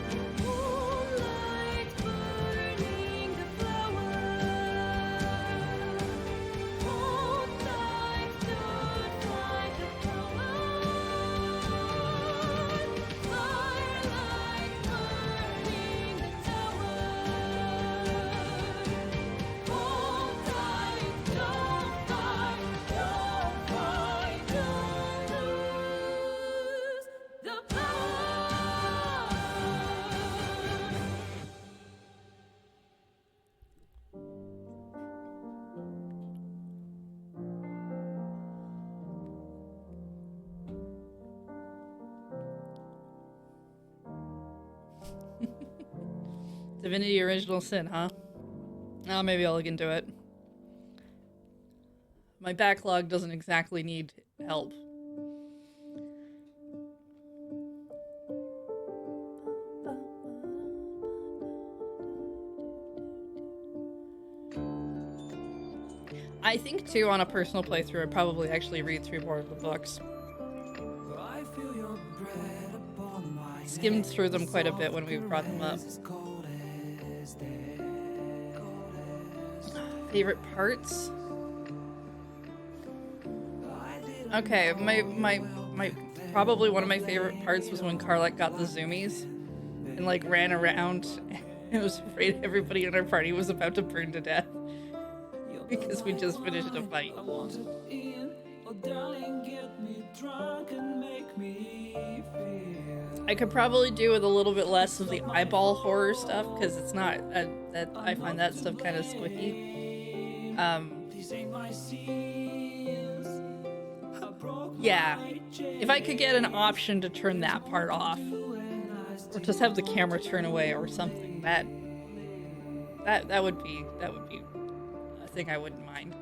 A: Divinity Original Sin, huh? Oh, maybe I'll look into it. My backlog doesn't exactly need help. I think, too, on a personal playthrough, I'd probably actually read through more of the books. Skimmed through them quite a bit when we brought them up. Favorite parts? Okay, my probably one of my favorite parts was when Karlach got the zoomies and like ran around I was afraid everybody in our party was about to burn to death because we just finished a fight. I could probably do with a little bit less of the eyeball horror stuff because it's not that I find that stuff kind of squicky. Yeah, if I could get an option to turn that part off, or just have the camera turn away or something, that would be a thing I wouldn't mind.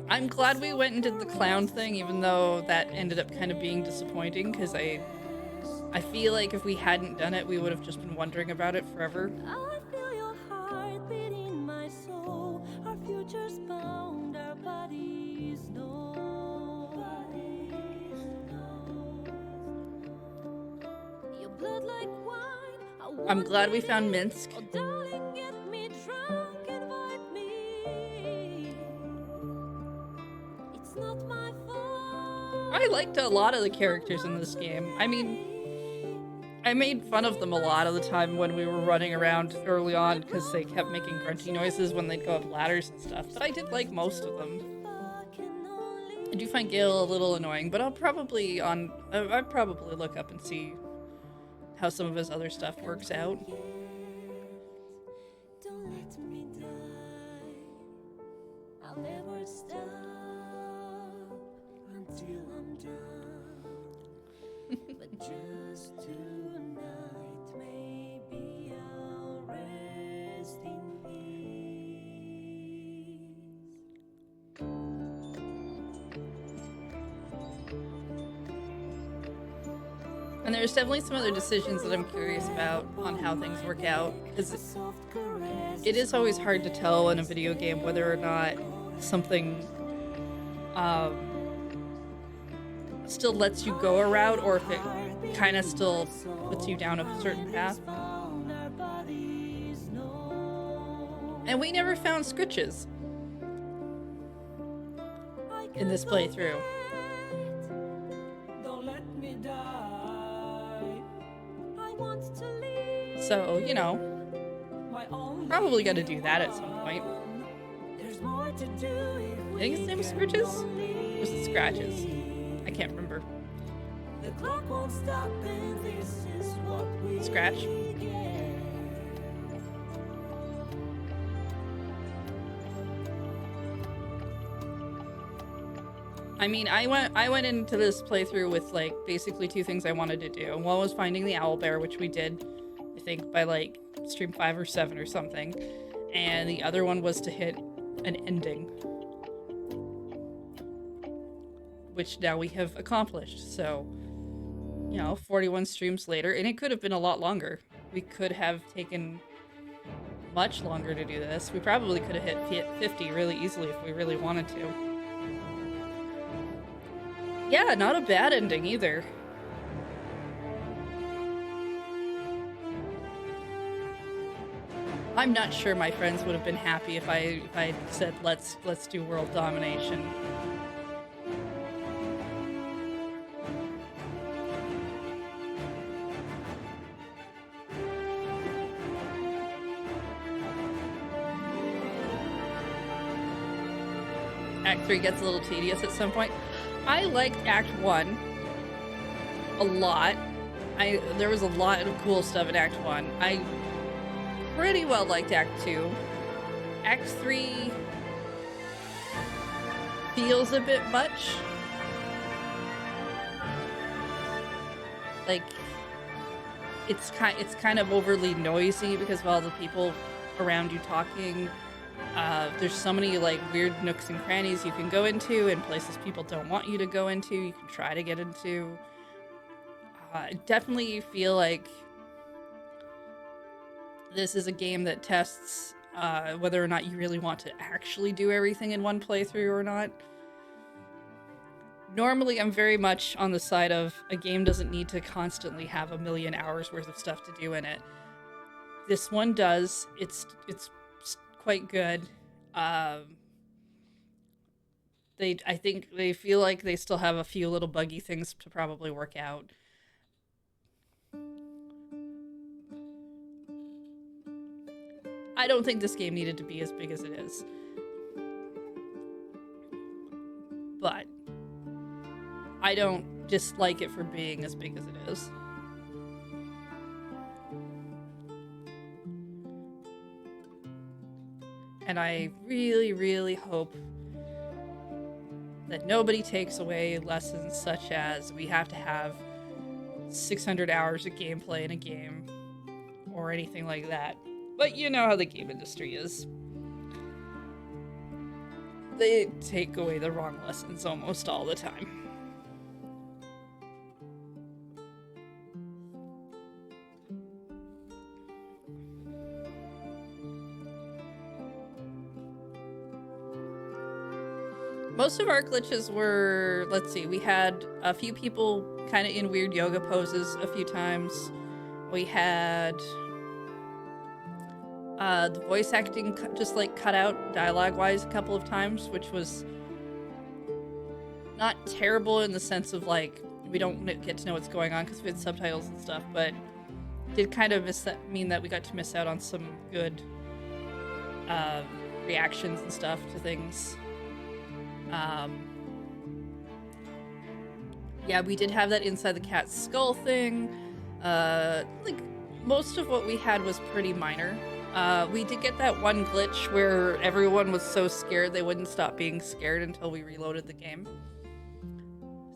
A: I'm glad we went and did the clown thing, even though that ended up kind of being disappointing, because I feel like if we hadn't done it, we would have just been wondering about it forever.
Q: I feel your heart beating my soul. Our futures bound, our bodies know. Your blood like wine.
A: I'm glad we found Minsk.
Q: Oh, darling, get me drunk, invite me. It's not my fault.
A: I liked a lot of the characters in this game. I mean, I made fun of them a lot of the time when we were running around early on because they kept making grunty noises when they'd go up ladders and stuff, but I did like most of them. I do find Gale a little annoying, but I'll probably look up and see how some of his other stuff works out.
Q: Don't let me die. I'll never stop until I'm done. But just tonight, maybe I'll rest in peace.
A: And there's definitely some other decisions that I'm curious about on how things work out, because it is always hard to tell in a video game whether or not something still lets you go a route, or if it kind of still puts you down a certain path. And we never found scritches in this playthrough. So, you know, probably gotta do that at some point. I think his name is Scritches? Or was it Scratches? I can't remember. Scratch? I mean, I went into this playthrough with, like, basically two things I wanted to do. One was finding the owlbear, which we did, I think, by, like, stream 5 or 7 or something. And the other one was to hit an ending, which now we have accomplished. So, you know, 41 streams later, and it could have been a lot longer. We could have taken much longer to do this. We probably could have hit 50 really easily if we really wanted to. Yeah, not a bad ending either. I'm not sure my friends would have been happy if I said let's do world domination. Act 3 gets a little tedious at some point. I liked Act 1 a lot. There was a lot of cool stuff in Act 1. I pretty well liked Act 2. Act 3 feels a bit much. Like, it's kind of overly noisy because of all the people around you talking. There's so many, like, weird nooks and crannies you can go into and places people don't want you to go into, you can try to get into. I definitely feel like this is a game that tests whether or not you really want to actually do everything in one playthrough or not. Normally, I'm very much on the side of a game doesn't need to constantly have a million hours worth of stuff to do in it. This one does. It's quite good. I think they feel like they still have a few little buggy things to probably work out. I don't think this game needed to be as big as it is. But I don't dislike it for being as big as it is. And I really, really hope that nobody takes away lessons such as we have to have 600 hours of gameplay in a game or anything like that. But you know how the game industry is. They take away the wrong lessons almost all the time. Most of our glitches were, let's see, we had a few people kind of in weird yoga poses a few times. We had the voice acting just like cut out dialogue-wise a couple of times, which was not terrible in the sense of like we don't get to know what's going on because we had subtitles and stuff, but did kind of mean that we got to miss out on some good reactions and stuff to things. Yeah, we did have that inside the cat's skull thing. Like, most of what we had was pretty minor. We did get that one glitch where everyone was so scared they wouldn't stop being scared until we reloaded the game.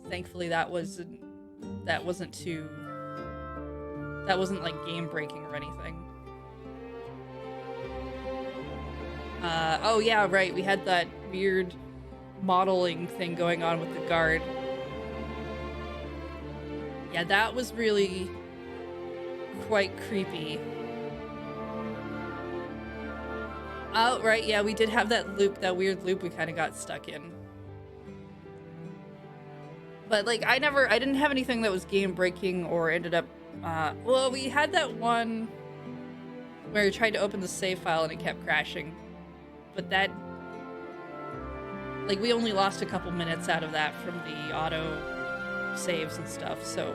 A: Thankfully, that wasn't like game breaking or anything. Oh yeah, right, we had that weird modeling thing going on with the guard. Yeah, that was really quite creepy. Oh, right, yeah, we did have that loop, that weird loop we kind of got stuck in. But, like, I didn't have anything that was game-breaking or ended up, well, we had that one where we tried to open the save file and it kept crashing. But that, like, we only lost a couple minutes out of that from the auto saves and stuff, so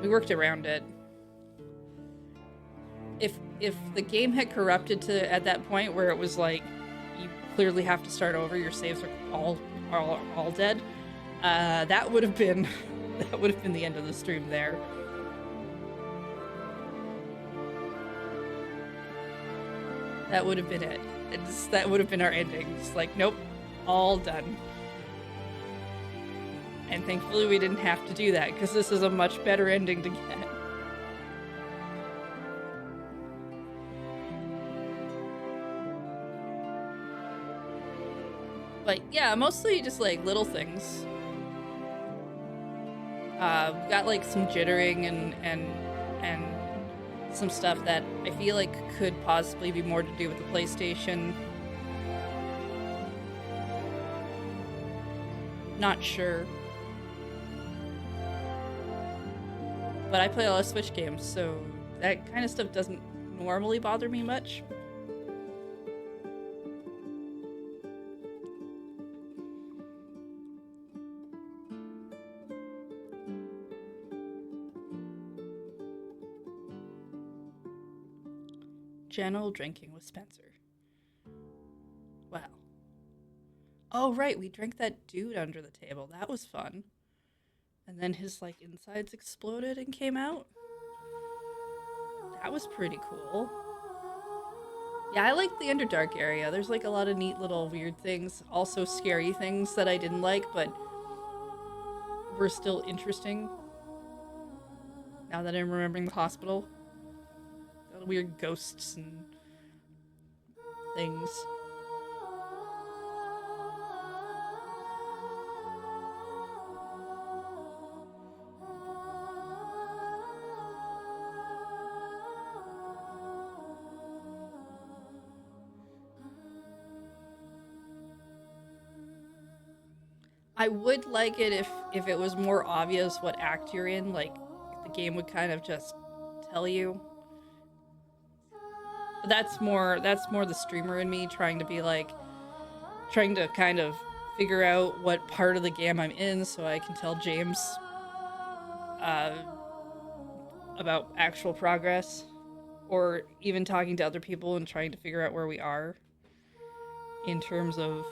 A: we worked around it. If the game had corrupted to at that point where it was like you clearly have to start over, your saves are all dead, that would have been the end of the stream there. That would have been it. That would have been our ending. Just like, nope, all done. And thankfully we didn't have to do that, because this is a much better ending to get. But yeah, mostly just like little things. We got like some jittering and some stuff that I feel like could possibly be more to do with the PlayStation. Not sure. But I play a lot of Switch games, so that kind of stuff doesn't normally bother me much. General drinking with Spencer. Wow. Oh, right, we drank that dude under the table. That was fun. And then his, like, insides exploded and came out. That was pretty cool. Yeah, I like the Underdark area. There's, like, a lot of neat little weird things. Also scary things that I didn't like, but were still interesting. Now that I'm remembering the hospital. Weird ghosts and things. I would like it if it was more obvious what act you're in, like the game would kind of just tell you. But that's more the streamer in me trying to kind of figure out what part of the game I'm in so I can tell James about actual progress. or even talking to other people and trying to figure out where we are in terms of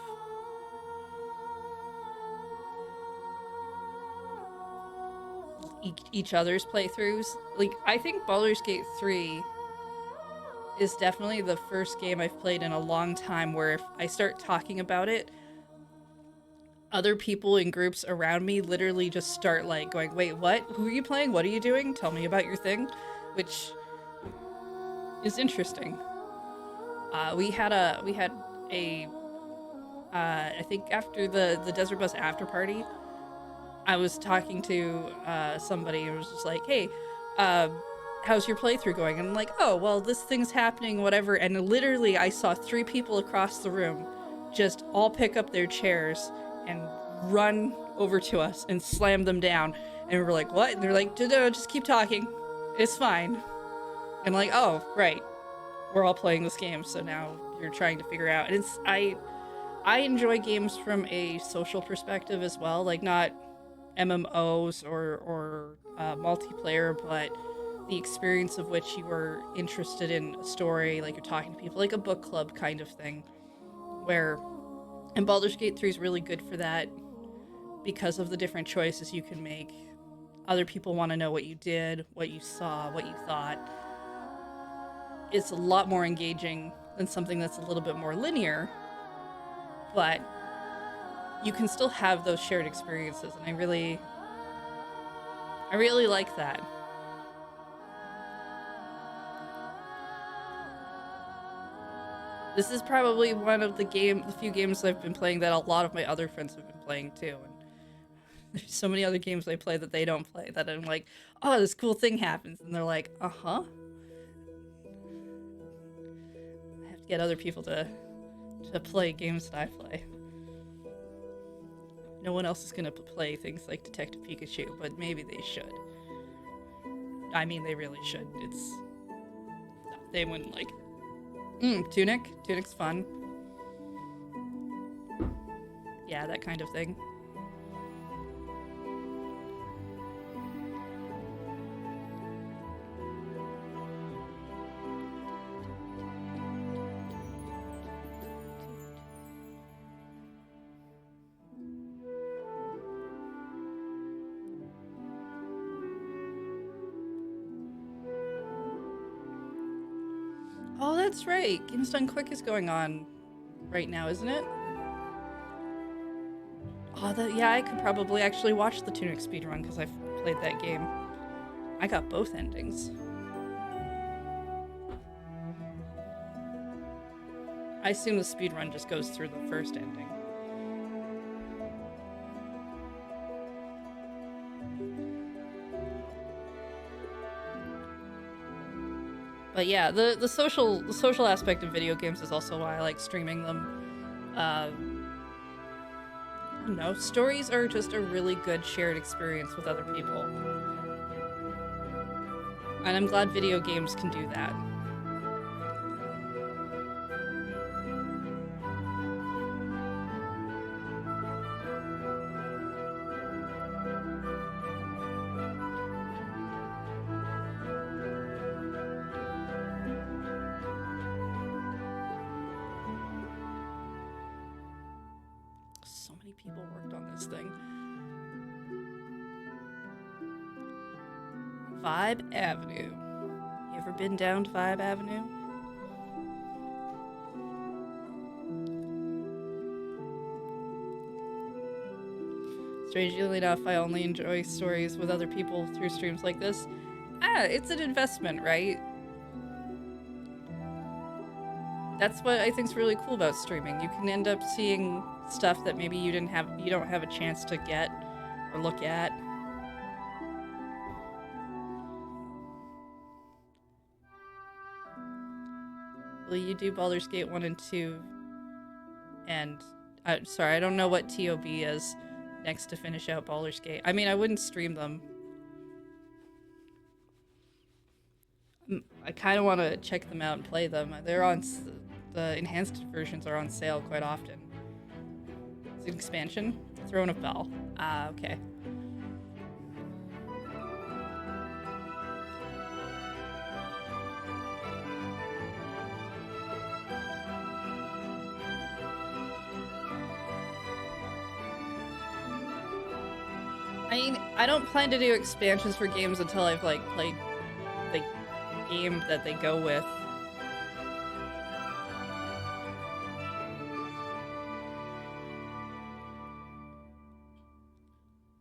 A: each other's playthroughs. Like, I think Baldur's Gate 3 is definitely the first game I've played in a long time where if I start talking about it, other people in groups around me literally just start like going, wait, what? Who are you playing? What are you doing? Tell me about your thing, which is interesting. We had a I think after the Desert Bus after party, I was talking to somebody and was just like, hey, how's your playthrough going? And I'm like, oh, well, this thing's happening, whatever. And literally I saw 3 people across the room just all pick up their chairs and run over to us and slam them down. And we were like, what? And they're like, no, just keep talking. It's fine. And like, oh, right. We're all playing this game, so now you're trying to figure out. And it's I enjoy games from a social perspective as well, like not MMOs or multiplayer, but the experience of which you were interested in a story, like you're talking to people, like a book club kind of thing, where, and Baldur's Gate 3 is really good for that because of the different choices you can make. Other people want to know what you did, what you saw, what you thought. It's a lot more engaging than something that's a little bit more linear, but you can still have those shared experiences, and I really like that. This is probably one of the few games I've been playing that a lot of my other friends have been playing too, and there's so many other games I play that they don't play that I'm like, oh, this cool thing happens, and they're like, uh-huh. I have to get other people to play games that I play. No one else is gonna play things like Detective Pikachu, but maybe they should. I mean, they really should. They wouldn't like, Tunic? Tunic's fun. Yeah, that kind of thing. Oh, that's right. Games Done Quick is going on right now, isn't it? Oh, yeah, I could probably actually watch the Tunic speedrun because I've played that game. I got both endings. I assume the speedrun just goes through the first ending. But yeah, the social aspect of video games is also why I like streaming them. I don't know, stories are just a really good shared experience with other people. And I'm glad video games can do that. People worked on this thing. Vibe Avenue. You ever been down to Vibe Avenue? Strangely enough, I only enjoy stories with other people through streams like this. It's an investment, right? That's what I think's really cool about streaming. You can end up seeing stuff that maybe you don't have a chance to get or look at. Will you do Baldur's Gate 1 and 2? And sorry, I don't know what TOB is next to finish out Baldur's Gate. I mean, I wouldn't stream them. I kind of want to check them out and play them. The enhanced versions are on sale quite often. It's an expansion? Throne of Bell. Ah, okay. I mean, I don't plan to do expansions for games until I've like played the game that they go with.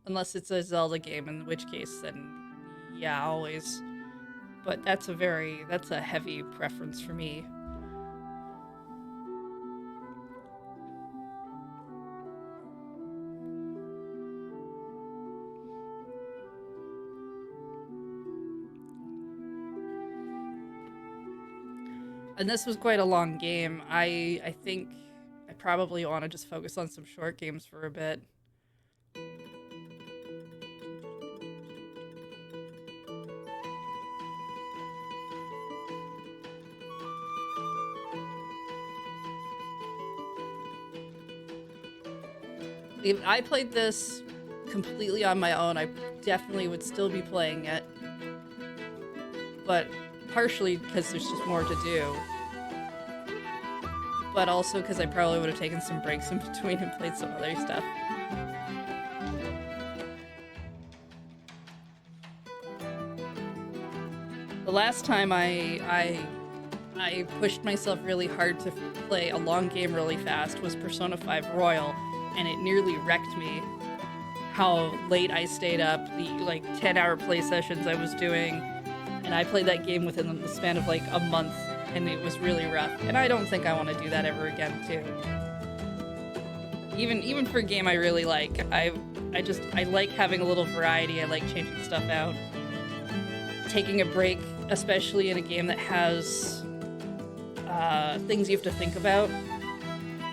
A: Unless it's a Zelda game, in which case then yeah, always. But that's a heavy preference for me. And this was quite a long game. I think I probably want to just focus on some short games for a bit. If I played this completely on my own, I definitely would still be playing it. But partially because there's just more to do. But also because I probably would have taken some breaks in between and played some other stuff. The last time I pushed myself really hard to play a long game really fast was Persona 5 Royal, and it nearly wrecked me. How late I stayed up, the like 10-hour play sessions I was doing, and I played that game within the span of like a month, and it was really rough. And I don't think I want to do that ever again too. Even for a game I really like, I like having a little variety. I like changing stuff out. Taking a break, especially in a game that has things you have to think about,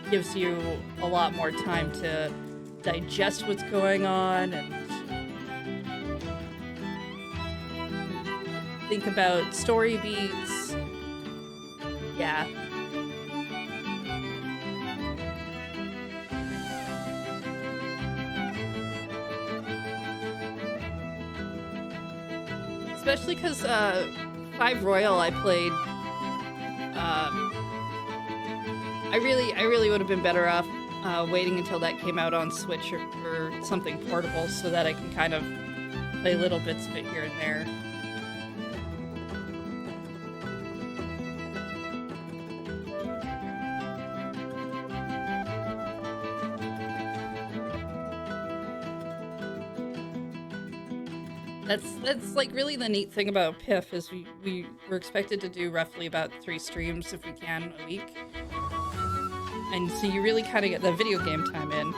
A: gives you a lot more time to digest what's going on and think about story beats. Yeah. Especially because 5 Royal I played. I really would have been better off waiting until that came out on Switch or something portable so that I can kind of play little bits of it here and there. That's like really the neat thing about PIF is we were expected to do roughly about 3 streams if we can a week. And so you really kind of get the video game time in.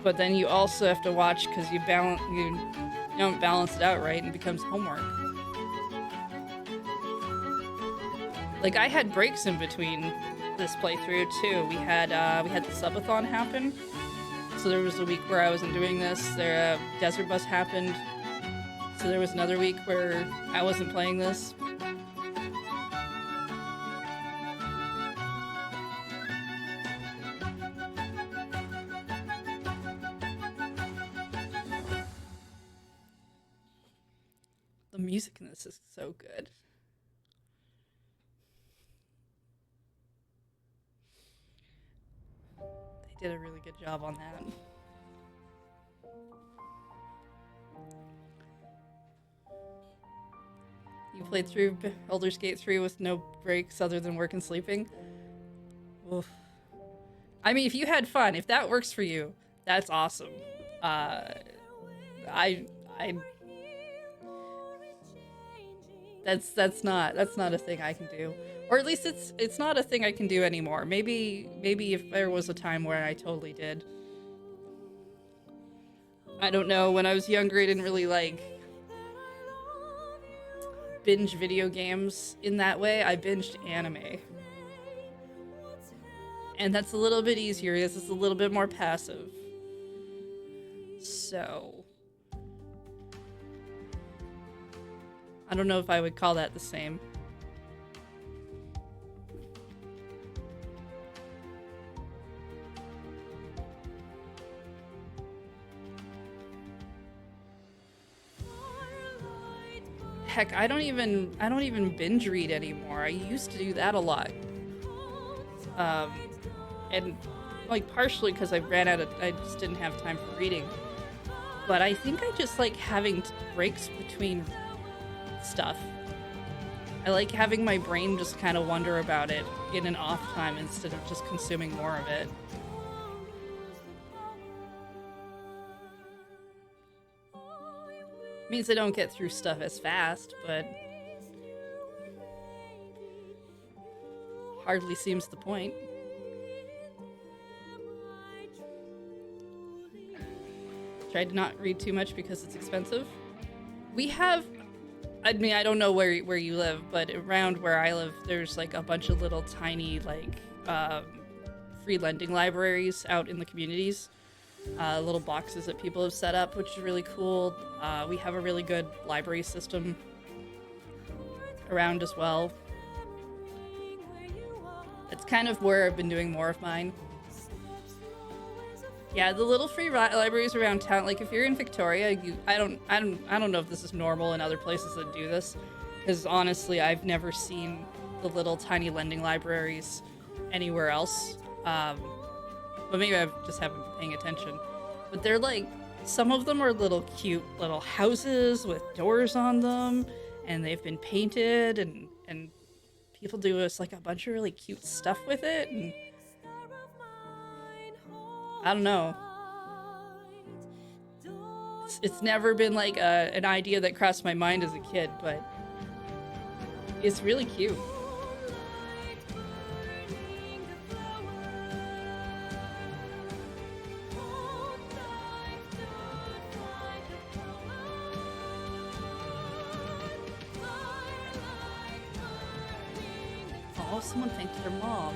A: But then you also have to watch because you don't balance it out right and it becomes homework. Like I had breaks in between this playthrough too. We had the subathon happen. So there was a week where I wasn't doing this. Desert Bus happened. So there was another week where I wasn't playing this. The music in this is so good. They did a really good job on that. You played through Baldur's Gate 3 with no breaks other than work and sleeping? Oof. I mean, if you had fun, if that works for you, that's awesome. That's not a thing I can do. Or at least it's not a thing I can do anymore. Maybe if there was a time where I totally did. I don't know, when I was younger I didn't really like binge video games in that way. I binged anime. And that's a little bit easier. This is a little bit more passive. So I don't know if I would call that the same. Heck, I don't even binge read anymore. I used to do that a lot. And like partially because I just didn't have time for reading. but I think I just like having breaks between stuff. I like having my brain just kind of wonder about it in an off time instead of just consuming more of it. Means I don't get through stuff as fast, but hardly seems the point. Tried to not read too much because it's expensive. We have, I mean, I don't know where you live, but around where I live, there's like a bunch of little tiny like free lending libraries out in the communities. Little boxes that people have set up, which is really cool. We have a really good library system around as well. It's kind of where I've been doing more of mine. Yeah, the little free libraries around town. Like if you're in Victoria, I don't know if this is normal in other places that do this, because honestly, I've never seen the little tiny lending libraries anywhere else. But maybe I just haven't been paying attention. But they're like, some of them are little cute little houses with doors on them, and they've been painted, and people do us like a bunch of really cute stuff with it, and I don't know. It's never been like an idea that crossed my mind as a kid, but it's really cute. Oh, someone thanked their mom.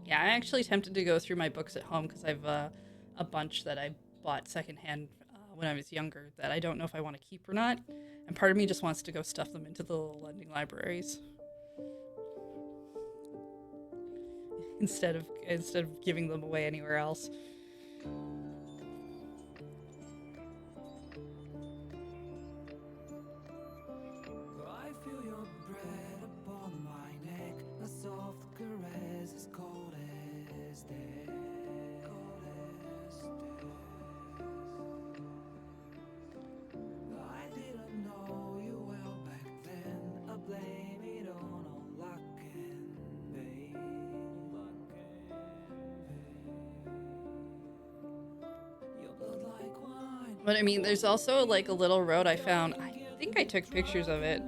A: Yeah, I'm actually tempted to go through my books at home because I've a bunch that I bought secondhand when I was younger that I don't know if I want to keep or not. And part of me just wants to go stuff them into the little lending libraries instead of giving them away anywhere else.
C: I feel your breath upon my neck, a soft caress as cold as death. I didn't know you well back then. I blame it on all luck and pain. Your blood like wine.
A: But I mean, there's also like a little road I found. I think I took pictures of it.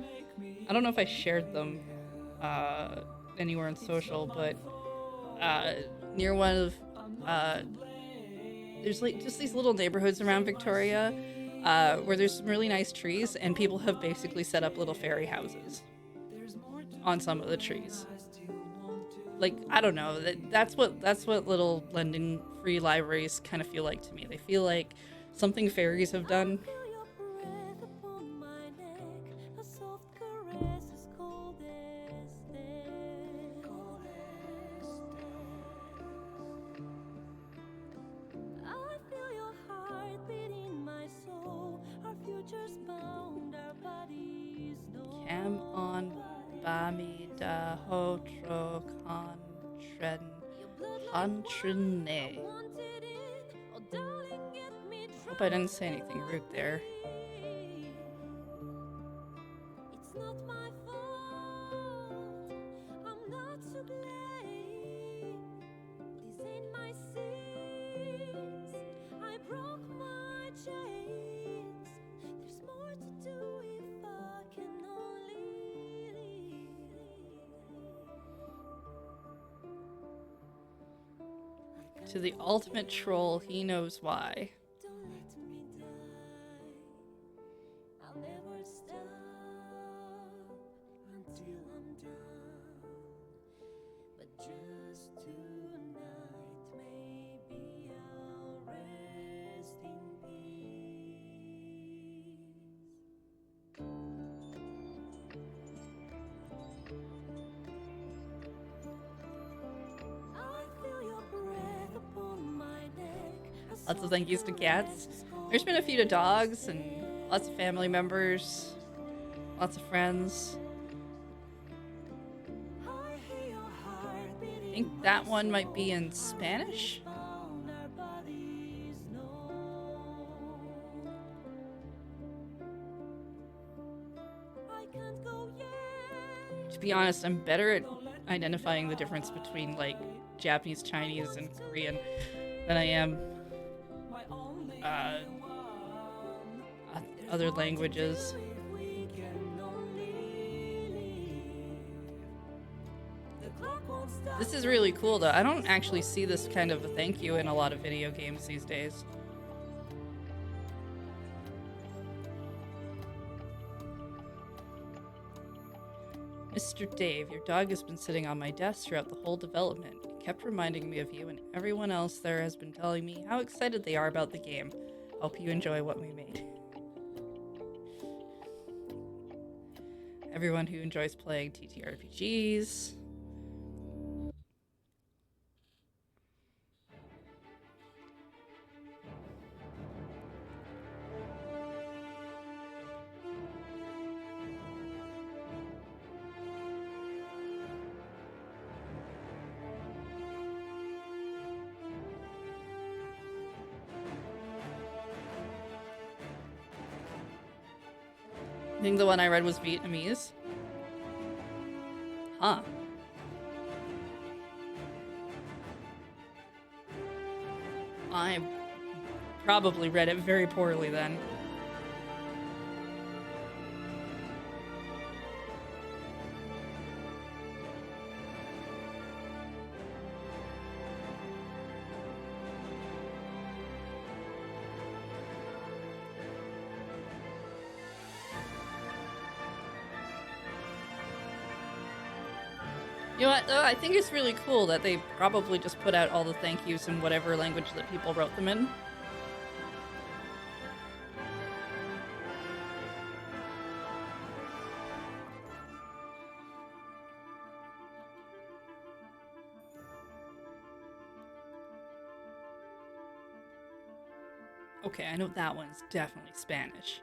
A: I don't know if I shared them anywhere on social, but near one of there's like just these little neighborhoods around Victoria where there's some really nice trees, and people have basically set up little fairy houses on some of the trees. Like, I don't know, that's what little lending free libraries kind of feel like to me. They feel like something fairies have done. Cam on Bami da Hotro Contrene. Hope I didn't say anything rude there.
Q: It's not my fault. I'm not to blame. These ain't my sins. I broke my chains. There's more to do if I can only
A: To the ultimate troll, he knows why.
Q: don't let me die. I'll never stop until I'm done. But just tonight, maybe I'll rest in peace.
A: Lots of thank yous to cats. There's been a few to dogs and lots of family members, lots of friends. I think that one might be in Spanish. To be honest, I'm better at identifying the difference between like Japanese, Chinese, and Korean than I am other languages. This is really cool though. I don't actually see this kind of a thank you in a lot of video games these days. Mr. Dave, your dog has been sitting on my desk throughout the whole development. It kept reminding me of you, and everyone else there has been telling me how excited they are about the game. Hope you enjoy what we made. Everyone who enjoys playing TTRPGs. I think the one I read was Vietnamese. Huh. I probably read it very poorly then. You know what, though? I think it's really cool that they probably just put out all the thank yous in whatever language that people wrote them in. Okay, I know that one's definitely Spanish.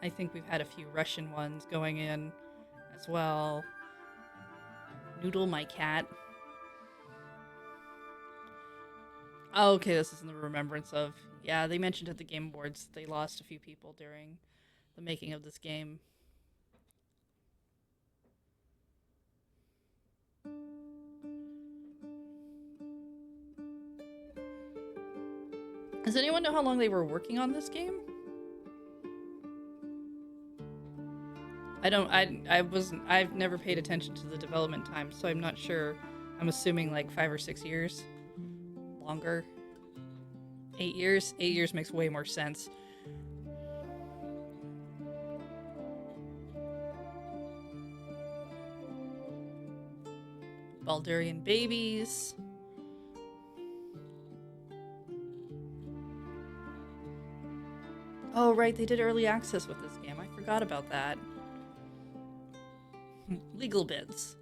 A: I think we've had a few Russian ones going in as well. Noodle my cat. Oh, okay, this is in the remembrance of. Yeah, they mentioned at the Game Awards that they lost a few people during the making of this game. Does anyone know how long they were working on this game? I've never paid attention to the development time, so I'm not sure. I'm assuming like 5 or 6 years. Longer. 8 years? 8 years makes way more sense. Baldurian babies. Oh, right, they did early access with this game. I forgot about that. Legal bits.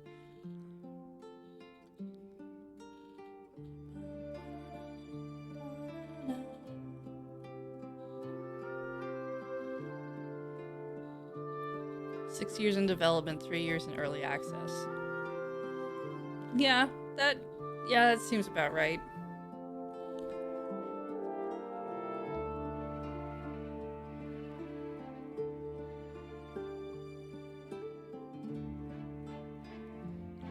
A: Six years in development, 3 years in early access. Yeah, that seems about right.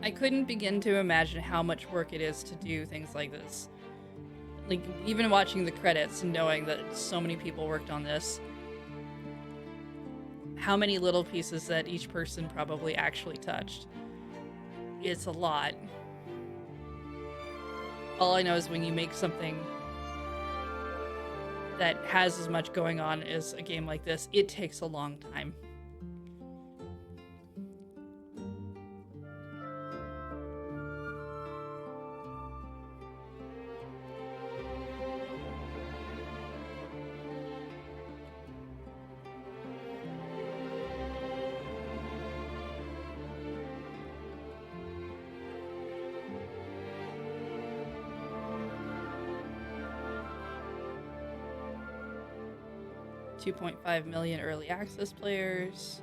A: I couldn't begin to imagine how much work it is to do things like this. Like, even watching the credits and knowing that so many people worked on this, how many little pieces that each person probably actually touched. It's a lot. All I know is when you make something that has as much going on as a game like this, it takes a long time. 2.5 million early access players.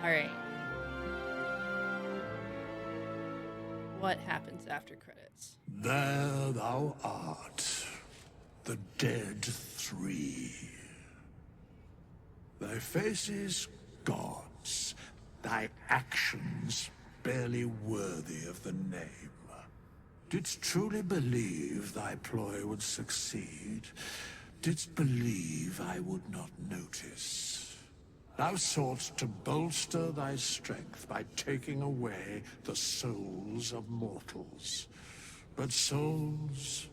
A: All right. What happens after credits?
M: There thou art, the dead three. Thy faces gods, thy actions barely worthy of the name. Didst truly believe thy ploy would succeed? Didst believe I would not notice? Thou soughtst to bolster thy strength by taking away the souls of mortals. But souls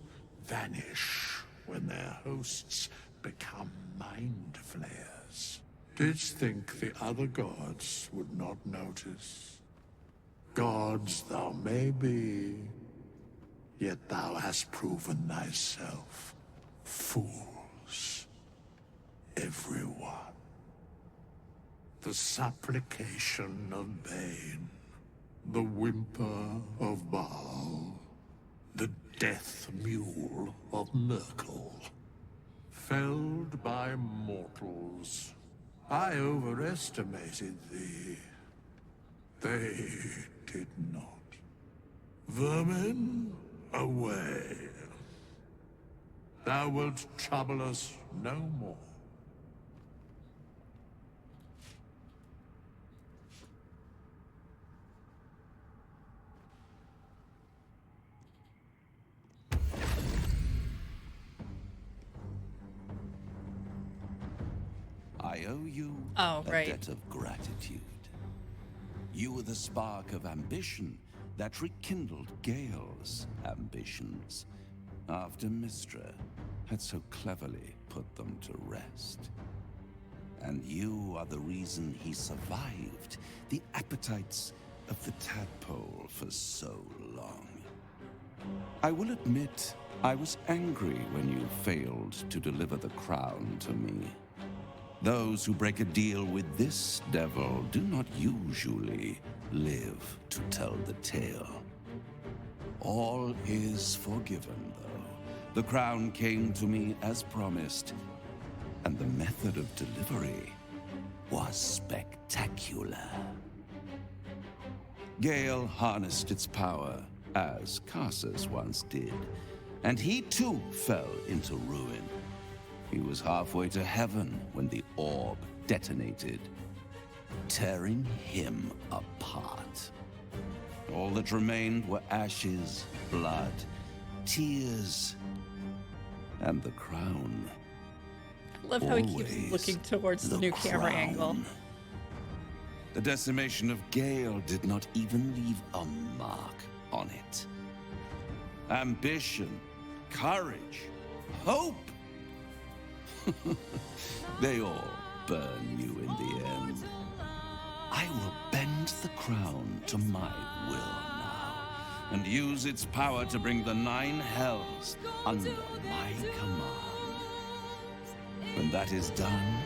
M: vanish when their hosts become mind flayers. Didst think the other gods would not notice? Gods thou may be, yet thou hast proven thyself fools, everyone. The supplication of Bane, the whimper of Baal, the death mule of Merkel. Felled by mortals, I overestimated thee. They did not. Vermin, away. Thou wilt trouble us no more.
R: I owe you
A: a
R: debt of gratitude. You were the spark of ambition that rekindled Gale's ambitions after Mistra had so cleverly put them to rest. And you are the reason he survived the appetites of the tadpole for so long. I will admit I was angry when you failed to deliver the crown to me. Those who break a deal with this devil do not usually live to tell the tale. All is forgiven, though. The crown came to me as promised, and the method of delivery was spectacular. Gale harnessed its power, as Carsus once did, and he too fell into ruin. He was halfway to heaven when the orb detonated, tearing him apart. All that remained were ashes, blood, tears, and the crown.
A: I love how he keeps looking towards the new camera angle.
R: The decimation of Gale did not even leave a mark on it. Ambition, courage, hope. They all burn you in the end. I will bend the crown to my will now, and use its power to bring the 9 hells under my command. When that is done,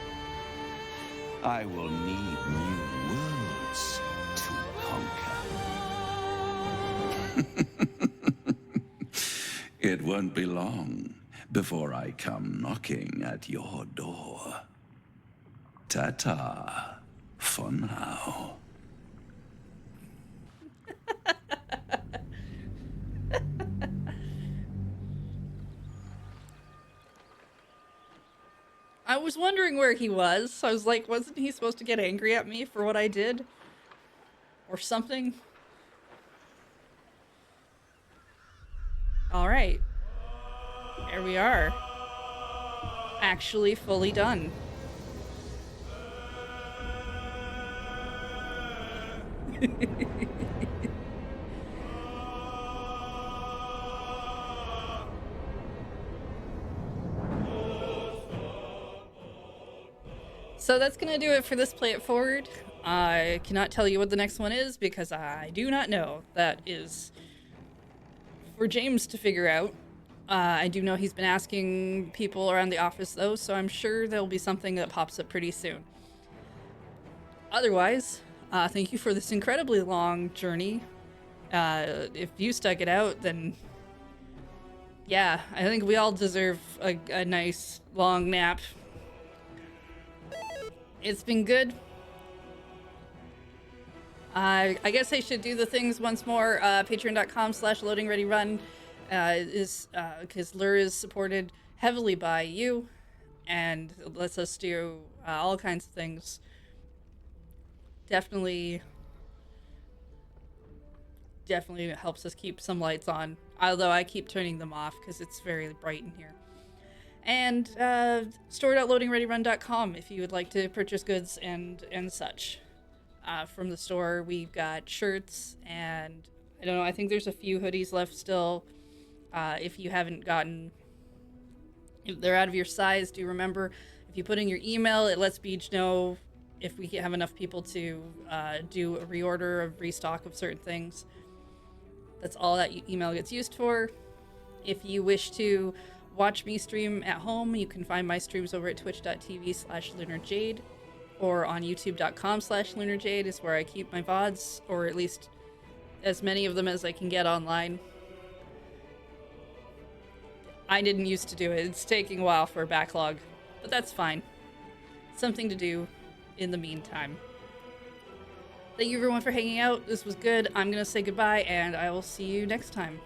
R: I will need new worlds to conquer. It won't be long before I come knocking at your door. Ta-ta for now.
A: I was wondering where he was. I was like, wasn't he supposed to get angry at me for what I did? Or something? Alright. Here we are. Actually fully done. So that's gonna do it for this Play It Forward. I cannot tell you what the next one is because I do not know. That is for James to figure out. I do know he's been asking people around the office though, so I'm sure there'll be something that pops up pretty soon. otherwise, thank you for this incredibly long journey. If you stuck it out, then yeah, I think we all deserve a nice long nap. It's been good. I guess I should do the things once more. Patreon.com/loadingreadyrun is because Lure is supported heavily by you and lets us do all kinds of things. Definitely helps us keep some lights on, although I keep turning them off because it's very bright in here. And store.loadingreadyrun.com if you would like to purchase goods and such. From the store, we've got shirts and I don't know, I think there's a few hoodies left still. If you haven't gotten, if they're out of your size, do remember, if you put in your email, it lets Beach know if we have enough people to do a reorder of restock of certain things. That's all that email gets used for. If you wish to watch me stream at home, you can find my streams over at twitch.tv/lunarjade or on youtube.com/lunarjade is where I keep my VODs, or at least as many of them as I can get online. I didn't used to do it. It's taking a while for a backlog, but that's fine. Something to do in the meantime. Thank you everyone for hanging out. This was good. I'm gonna say goodbye and I will see you next time.